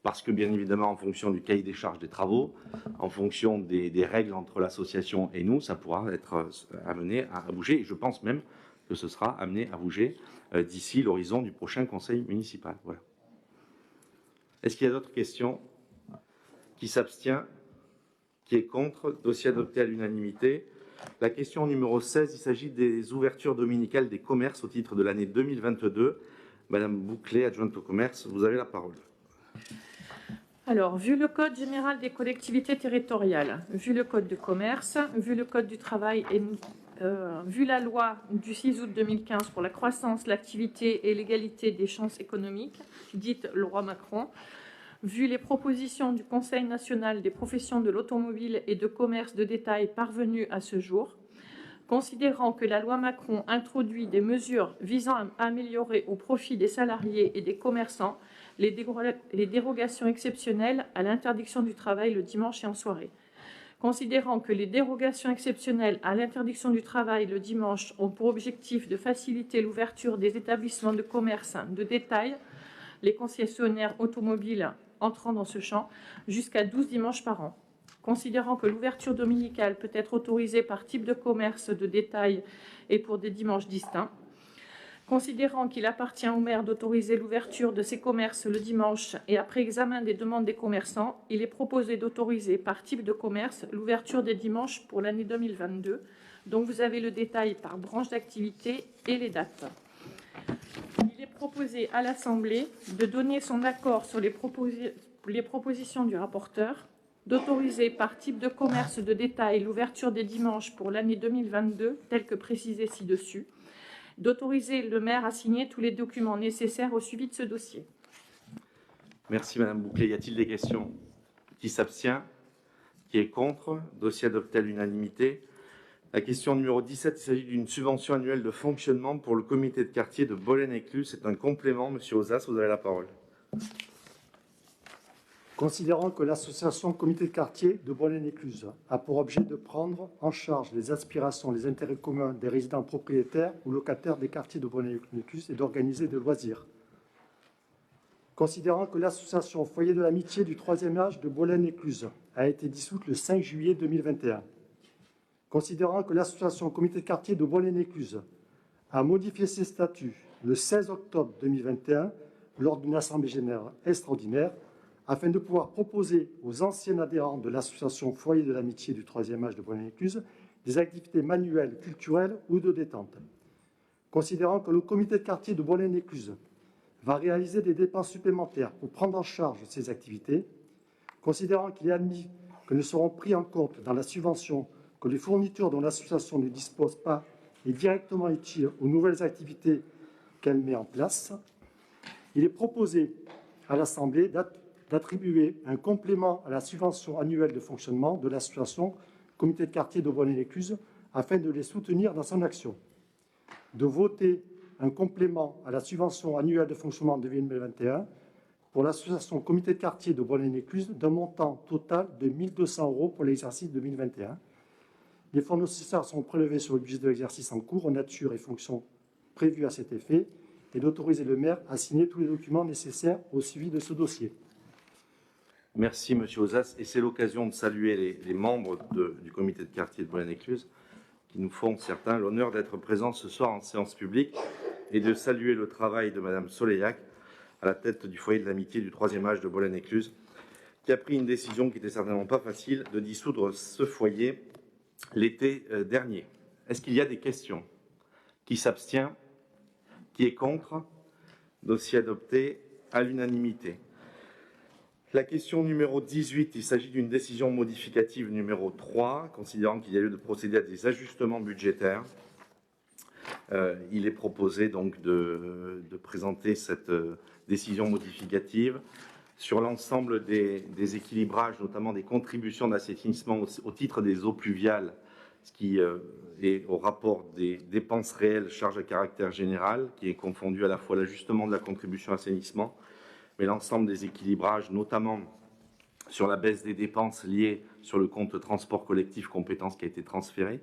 parce que bien évidemment, en fonction du cahier des charges des travaux, en fonction des règles entre l'association et nous, ça pourra être amené à bouger. Et je pense même que ce sera amené à bouger d'ici l'horizon du prochain conseil municipal. Voilà. Est-ce qu'il y a d'autres questions? Qui s'abstient? Qui est contre? Dossier adopté à l'unanimité. La question numéro 16, il s'agit des ouvertures dominicales des commerces au titre de l'année 2022. Madame Bouclé, adjointe au commerce, vous avez la parole. Alors, vu le Code général des collectivités territoriales, vu le Code de commerce, vu le Code du travail et vu la loi du 6 août 2015 pour la croissance, l'activité et l'égalité des chances économiques, dite loi Macron, vu les propositions du Conseil national des professions de l'automobile et de commerce de détail parvenues à ce jour, considérant que la loi Macron introduit des mesures visant à améliorer au profit des salariés et des commerçants les dérogations exceptionnelles à l'interdiction du travail le dimanche et en soirée. Considérant que les dérogations exceptionnelles à l'interdiction du travail le dimanche ont pour objectif de faciliter l'ouverture des établissements de commerce de détail, les concessionnaires automobiles entrant dans ce champ, jusqu'à 12 dimanches par an. Considérant que l'ouverture dominicale peut être autorisée par type de commerce de détail et pour des dimanches distincts, considérant qu'il appartient au maire d'autoriser l'ouverture de ces commerces le dimanche et après examen des demandes des commerçants, il est proposé d'autoriser par type de commerce l'ouverture des dimanches pour l'année 2022, dont vous avez le détail par branche d'activité et les dates. Il est proposé à l'Assemblée de donner son accord sur les propositions du rapporteur, d'autoriser par type de commerce de détail l'ouverture des dimanches pour l'année 2022, tel que précisé ci-dessus, d'autoriser le maire à signer tous les documents nécessaires au suivi de ce dossier. Merci Madame Bouclé. Y a-t-il des questions? Qui s'abstient? Qui est contre? Dossier adopté à l'unanimité. La question numéro 17, il s'agit d'une subvention annuelle de fonctionnement pour le comité de quartier de Bolène-Écluse. C'est un complément. Monsieur Ozas, vous avez la parole. Considérant que l'association comité de quartier de Bolène-Écluse a pour objet de prendre en charge les aspirations, les intérêts communs des résidents propriétaires ou locataires des quartiers de Bolène-Écluse et d'organiser des loisirs. Considérant que l'association Foyer de l'Amitié du 3e âge de Bolène-Écluse a été dissoute le 5 juillet 2021. Considérant que l'association comité de quartier de Bolène-Écluse a modifié ses statuts le 16 octobre 2021 lors d'une assemblée générale extraordinaire, afin de pouvoir proposer aux anciens adhérents de l'association Foyer de l'Amitié du 3e âge de Bolène-Écluse des activités manuelles, culturelles ou de détente. Considérant que le comité de quartier de Bolène-Écluse va réaliser des dépenses supplémentaires pour prendre en charge ces activités, considérant qu'il est admis que ne seront pris en compte dans la subvention que les fournitures dont l'association ne dispose pas et directement utiles aux nouvelles activités qu'elle met en place, il est proposé à l'Assemblée d'attribuer un complément à la subvention annuelle de fonctionnement de l'association comité de quartier de Bolène-Écluse afin de les soutenir dans son action. De voter un complément à la subvention annuelle de fonctionnement de 2021 pour l'association comité de quartier de Bolène-Écluse d'un montant total de 1 200 € pour l'exercice 2021. Les fonds nécessaires sont prélevés sur le budget de l'exercice en cours en nature et fonctions prévues à cet effet et d'autoriser le maire à signer tous les documents nécessaires au suivi de ce dossier. Merci, Monsieur Ozas. Et c'est l'occasion de saluer les membres du comité de quartier de Bolène-Écluse qui nous font, certains, l'honneur d'être présents ce soir en séance publique et de saluer le travail de Madame Soleillac à la tête du foyer de l'amitié du 3e âge de Bolène-Écluse qui a pris une décision qui n'était certainement pas facile de dissoudre ce foyer l'été dernier. Est-ce qu'il y a des questions? Qui s'abstient? Qui est contre? Dossier adopté à l'unanimité. La question numéro 18, il s'agit d'une décision modificative numéro 3, considérant qu'il y a lieu de procéder à des ajustements budgétaires. Il est proposé donc de présenter cette décision modificative sur l'ensemble des équilibrages, notamment des contributions d'assainissement au titre des eaux pluviales, ce qui est au rapport des dépenses réelles, charges à caractère général, qui est confondu à la fois l'ajustement de la contribution assainissement, mais l'ensemble des équilibrages, notamment sur la baisse des dépenses liées sur le compte transport collectif compétences qui a été transféré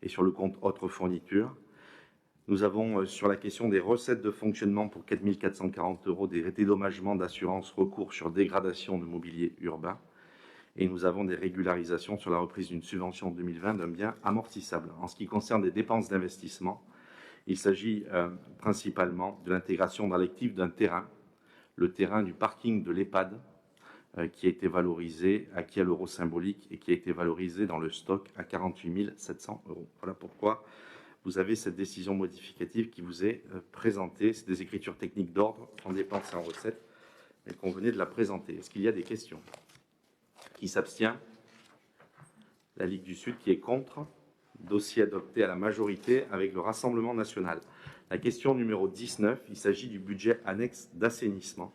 et sur le compte autres fournitures. Nous avons sur la question des recettes de fonctionnement pour 4 440 € des dédommagements d'assurance recours sur dégradation de mobilier urbain. Et nous avons des régularisations sur la reprise d'une subvention en 2020 d'un bien amortissable. En ce qui concerne les dépenses d'investissement, il s'agit principalement de l'intégration dans l'actif d'un terrain, le terrain du parking de l'EHPAD, qui a été valorisé, acquis à l'euro symbolique et qui a été valorisé dans le stock à 48 700 €. Voilà pourquoi vous avez cette décision modificative qui vous est présentée. C'est des écritures techniques d'ordre en dépenses et en recettes, mais qu'on venait de la présenter. Est-ce qu'il y a des questions? Qui s'abstient? La Ligue du Sud qui est contre. Dossier adopté à la majorité avec le Rassemblement national. La question numéro 19, il s'agit du budget annexe d'assainissement.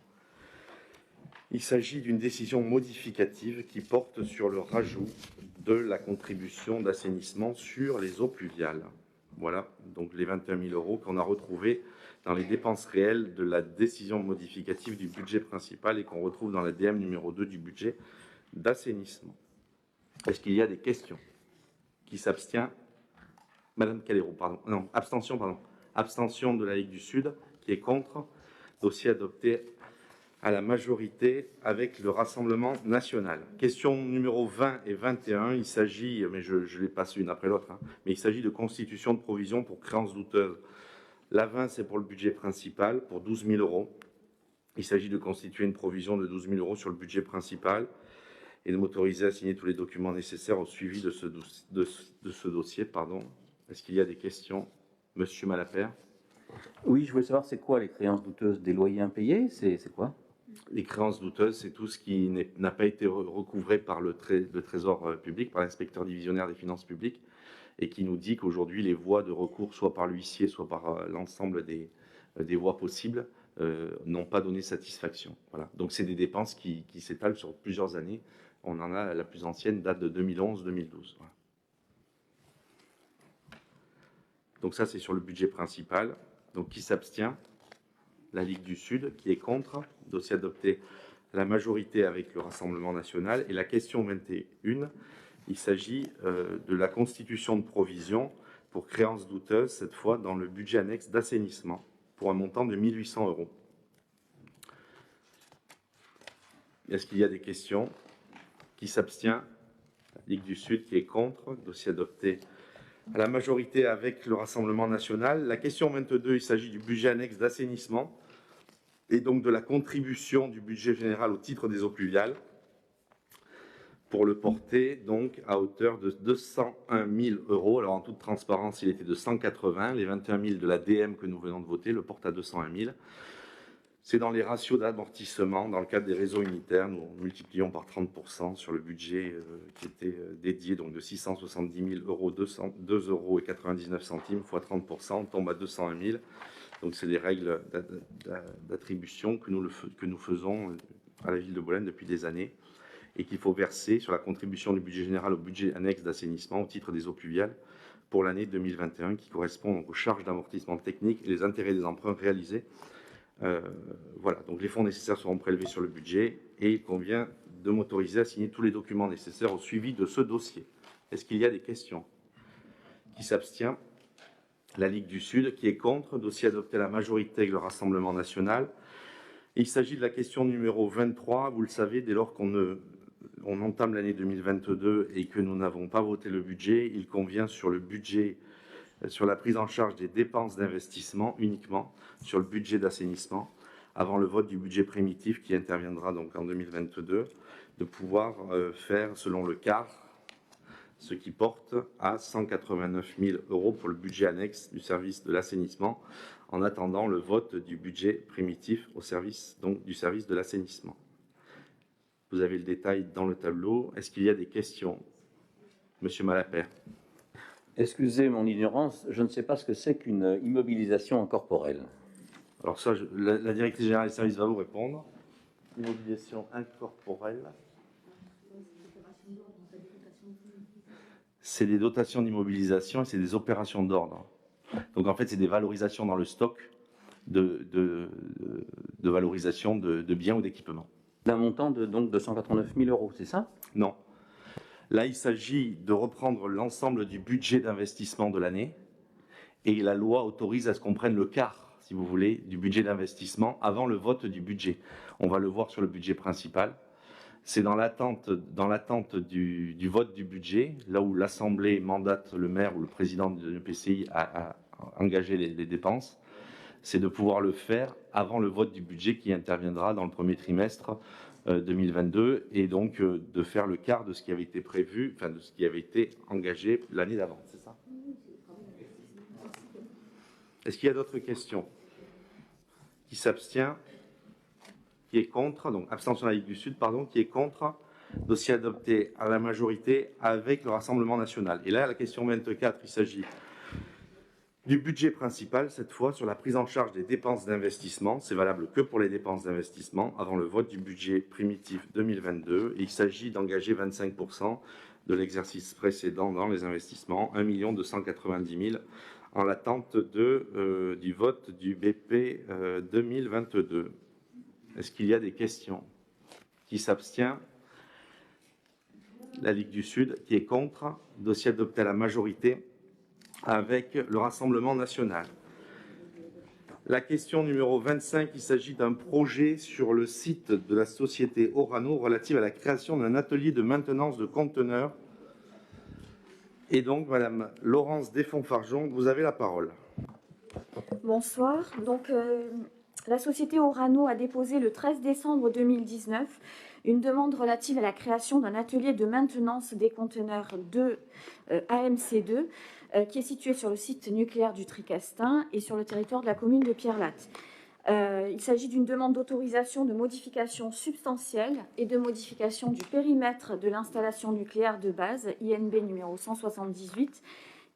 Il s'agit d'une décision modificative qui porte sur le rajout de la contribution d'assainissement sur les eaux pluviales. Voilà, donc les 21 000 € qu'on a retrouvés dans les dépenses réelles de la décision modificative du budget principal et qu'on retrouve dans la DM numéro 2 du budget d'assainissement. Est-ce qu'il y a des questions? Qui s'abstient? Madame Calero, pardon. Non, abstention, pardon. Abstention de la Ligue du Sud, qui est contre. Dossier adopté à la majorité avec le Rassemblement national. Question numéro 20 et 21, il s'agit, mais je les passe une après l'autre, mais il s'agit de constitution de provision pour créances douteuses. La 20, c'est pour le budget principal, pour 12 000 €. Il s'agit de constituer une provision de 12 000 € sur le budget principal et de m'autoriser à signer tous les documents nécessaires au suivi de ce dossier. Est-ce qu'il y a des questions? Monsieur Malapert. Oui, je voulais savoir, c'est quoi les créances douteuses? Des loyers impayés? C'est quoi? Les créances douteuses, c'est tout ce qui n'a pas été recouvré par le Trésor public, par l'inspecteur divisionnaire des finances publiques, et qui nous dit qu'aujourd'hui, les voies de recours, soit par l'huissier, soit par l'ensemble des voies possibles, n'ont pas donné satisfaction. Voilà. Donc, c'est des dépenses qui s'étalent sur plusieurs années. On en a, la plus ancienne date de 2011-2012. Voilà. Donc ça, c'est sur le budget principal. Donc, qui s'abstient? La Ligue du Sud, qui est contre. Dossier adopté à la majorité avec le Rassemblement national. Et la question 21, il s'agit de la constitution de provision pour créances douteuses, cette fois dans le budget annexe d'assainissement, pour un montant de 1 800 €. Est-ce qu'il y a des questions? Qui s'abstient? La Ligue du Sud qui est contre. Dossier adopté à la majorité avec le Rassemblement national. La question 22, il s'agit du budget annexe d'assainissement et donc de la contribution du budget général au titre des eaux pluviales pour le porter donc à hauteur de 201 000 €. Alors en toute transparence, il était de 180. Les 21 000 de la DM que nous venons de voter le portent à 201 000. C'est dans les ratios d'amortissement, dans le cadre des réseaux unitaires, nous multiplions par 30% sur le budget qui était dédié, donc de 670 000 €, 2,99 € fois 30%, on tombe à 201 000. Donc c'est des règles d'attribution que nous faisons à la ville de Bolène depuis des années et qu'il faut verser sur la contribution du budget général au budget annexe d'assainissement au titre des eaux pluviales pour l'année 2021 qui correspond donc aux charges d'amortissement technique et les intérêts des emprunts réalisés. Voilà, donc les fonds nécessaires seront prélevés sur le budget et il convient de m'autoriser à signer tous les documents nécessaires au suivi de ce dossier. Est-ce qu'il y a des questions? Qui s'abstient? La Ligue du Sud qui est contre. Dossier adopté à la majorité avec le Rassemblement national. Il s'agit de la question numéro 23. Vous le savez, dès lors qu'on entame l'année 2022 et que nous n'avons pas voté le budget, il convient sur le budget, sur la prise en charge des dépenses d'investissement uniquement, sur le budget d'assainissement, avant le vote du budget primitif qui interviendra donc en 2022, de pouvoir faire selon le quart, ce qui porte à 189 000 € pour le budget annexe du service de l'assainissement, en attendant le vote du budget primitif au service, donc, du service de l'assainissement. Vous avez le détail dans le tableau. Est-ce qu'il y a des questions? Monsieur Malapert. Excusez mon ignorance, je ne sais pas ce que c'est qu'une immobilisation incorporelle. Alors ça, la directrice générale des services va vous répondre. Immobilisation incorporelle. C'est des dotations d'immobilisation et c'est des opérations d'ordre. Donc en fait, c'est des valorisations dans le stock de valorisation de biens ou d'équipements. D'un montant de donc 289 000 €, c'est ça? Non. Là, il s'agit de reprendre l'ensemble du budget d'investissement de l'année Et la loi autorise à ce qu'on prenne le quart, si vous voulez, du budget d'investissement avant le vote du budget. On va le voir sur le budget principal. C'est dans l'attente du vote du budget, là où l'Assemblée mandate le maire ou le président de l'EPCI à engager les dépenses, c'est de pouvoir le faire avant le vote du budget qui interviendra dans le premier trimestre 2022, et donc de faire le quart de ce qui avait été prévu, enfin de ce qui avait été engagé l'année d'avant, c'est ça? Est-ce qu'il y a d'autres questions? Qui s'abstient? Qui est contre? Donc abstention de la Ligue du Sud, pardon. Qui est contre? Dossier adopté à la majorité avec le Rassemblement national. Et là, la question 24, il s'agit du budget principal, cette fois sur la prise en charge des dépenses d'investissement. C'est valable que pour les dépenses d'investissement avant le vote du budget primitif 2022. Et il s'agit d'engager 25% de l'exercice précédent dans les investissements, 1 290 000, en l'attente du vote du BP 2022. Est-ce qu'il y a des questions? Qui s'abstient? La Ligue du Sud. Qui est contre? Dossier adopté à la majorité avec le Rassemblement national. La question numéro 25, il s'agit d'un projet sur le site de la société Orano relative à la création d'un atelier de maintenance de conteneurs. Et donc, Madame Laurence Desfonds-Fargeon, vous avez la parole. Bonsoir. Donc, la société Orano a déposé le 13 décembre 2019 une demande relative à la création d'un atelier de maintenance des conteneurs de AMC2 qui est situé sur le site nucléaire du Tricastin et sur le territoire de la commune de Pierrelatte. Il s'agit d'une demande d'autorisation de modification substantielle et de modification du périmètre de l'installation nucléaire de base INB numéro 178,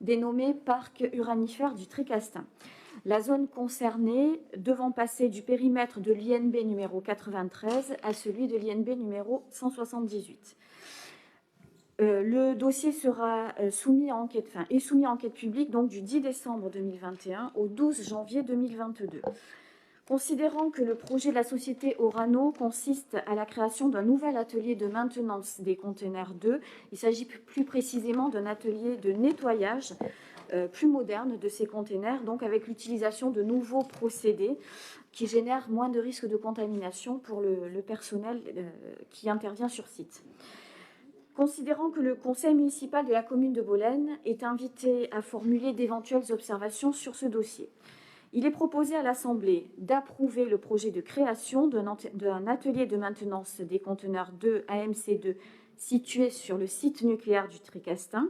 dénommé Parc uranifère du Tricastin. La zone concernée devant passer du périmètre de l'INB numéro 93 à celui de l'INB numéro 178. Le dossier sera soumis à enquête publique donc du 10 décembre 2021 au 12 janvier 2022. Considérant que le projet de la société Orano consiste à la création d'un nouvel atelier de maintenance des conteneurs 2, il s'agit plus précisément d'un atelier de nettoyage plus moderne de ces conteneurs, donc avec l'utilisation de nouveaux procédés qui génèrent moins de risques de contamination pour le personnel qui intervient sur site. Considérant que le conseil municipal de la commune de Bolène est invité à formuler d'éventuelles observations sur ce dossier, il est proposé à l'Assemblée d'approuver le projet de création d'un atelier de maintenance des conteneurs 2 AMC2 situé sur le site nucléaire du Tricastin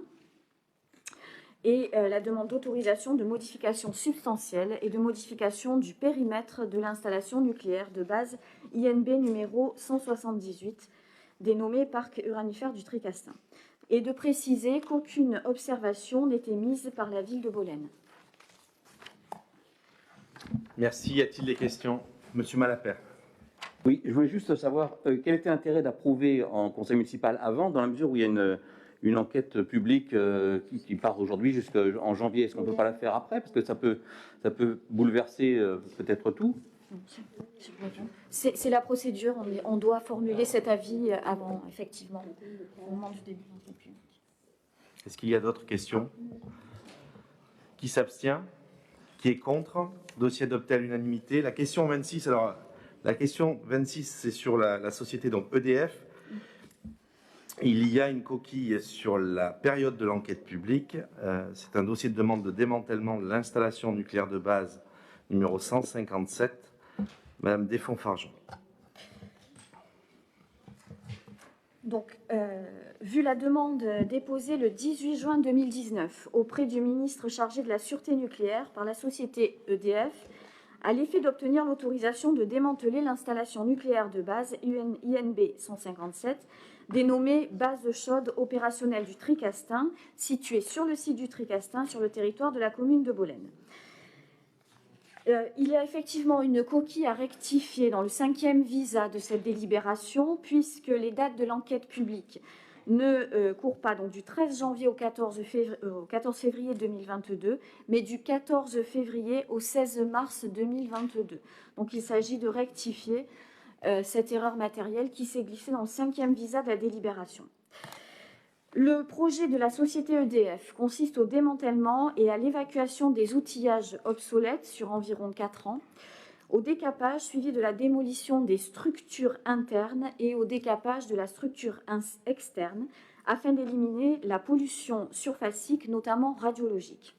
et la demande d'autorisation de modification substantielle et de modification du périmètre de l'installation nucléaire de base INB numéro 178, dénommé Parc uranifère du Tricastin, et de préciser qu'aucune observation n'est émise par la ville de Bolène. Merci. Y a-t-il des questions? Monsieur Malapert. Oui, je voulais juste savoir quel était l'intérêt d'approuver en conseil municipal avant, dans la mesure où il y a une enquête publique qui part aujourd'hui jusqu'en janvier. Est-ce qu'on ne peut pas la faire après? Parce que ça peut bouleverser peut-être tout. C'est la procédure, on doit formuler cet avis avant, effectivement, au moment du début. Est-ce qu'il y a d'autres questions? Qui s'abstient? Qui est contre? Dossier adopté à l'unanimité. La question 26, alors la question 26, c'est sur la société donc EDF. Il y a une coquille sur la période de l'enquête publique. C'est un dossier de demande de démantèlement de l'installation nucléaire de base numéro 157. Madame Desfonds-Fargeon. Donc, vu la demande déposée le 18 juin 2019 auprès du ministre chargé de la sûreté nucléaire par la société EDF, à l'effet d'obtenir l'autorisation de démanteler l'installation nucléaire de base INB 157, dénommée base chaude opérationnelle du Tricastin, située sur le site du Tricastin, sur le territoire de la commune de Bolène. Il y a effectivement une coquille à rectifier dans le 5e visa de cette délibération, puisque les dates de l'enquête publique ne courent pas donc du 13 janvier au 14 février 2022, mais du 14 février au 16 mars 2022. Donc il s'agit de rectifier cette erreur matérielle qui s'est glissée dans le 5e visa de la délibération. Le projet de la société EDF consiste au démantèlement et à l'évacuation des outillages obsolètes sur environ 4 ans, au décapage suivi de la démolition des structures internes et au décapage de la structure externe afin d'éliminer la pollution surfacique, notamment radiologique.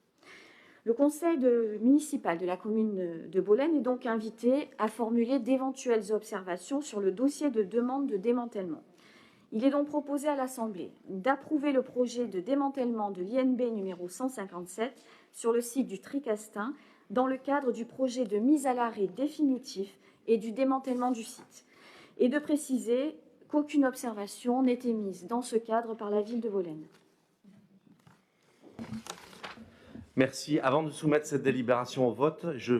Le conseil municipal de la commune de Bolène est donc invité à formuler d'éventuelles observations sur le dossier de demande de démantèlement. Il est donc proposé à l'Assemblée d'approuver le projet de démantèlement de l'INB numéro 157 sur le site du Tricastin dans le cadre du projet de mise à l'arrêt définitif et du démantèlement du site, et de préciser qu'aucune observation n'est émise dans ce cadre par la ville de Bolène. Merci. Avant de soumettre cette délibération au vote, je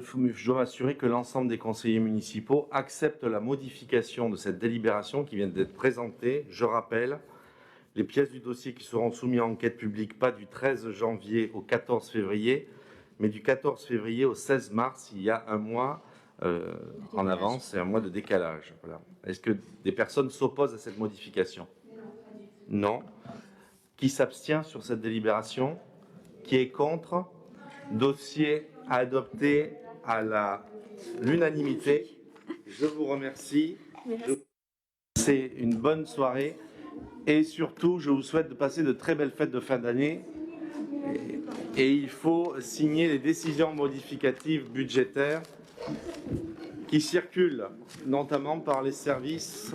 dois m'assurer que l'ensemble des conseillers municipaux acceptent la modification de cette délibération qui vient d'être présentée. Je rappelle, les pièces du dossier qui seront soumises à enquête publique, pas du 13 janvier au 14 février, mais du 14 février au 16 mars, il y a un mois en avance et un mois de décalage. Voilà. Est-ce que des personnes s'opposent à cette modification? Non. Qui s'abstient sur cette délibération? Qui est contre? Dossier adopté à l'unanimité. Je vous remercie. C'est une bonne soirée et surtout, je vous souhaite de passer de très belles fêtes de fin d'année. Et il faut signer les décisions modificatives budgétaires qui circulent, notamment par les services.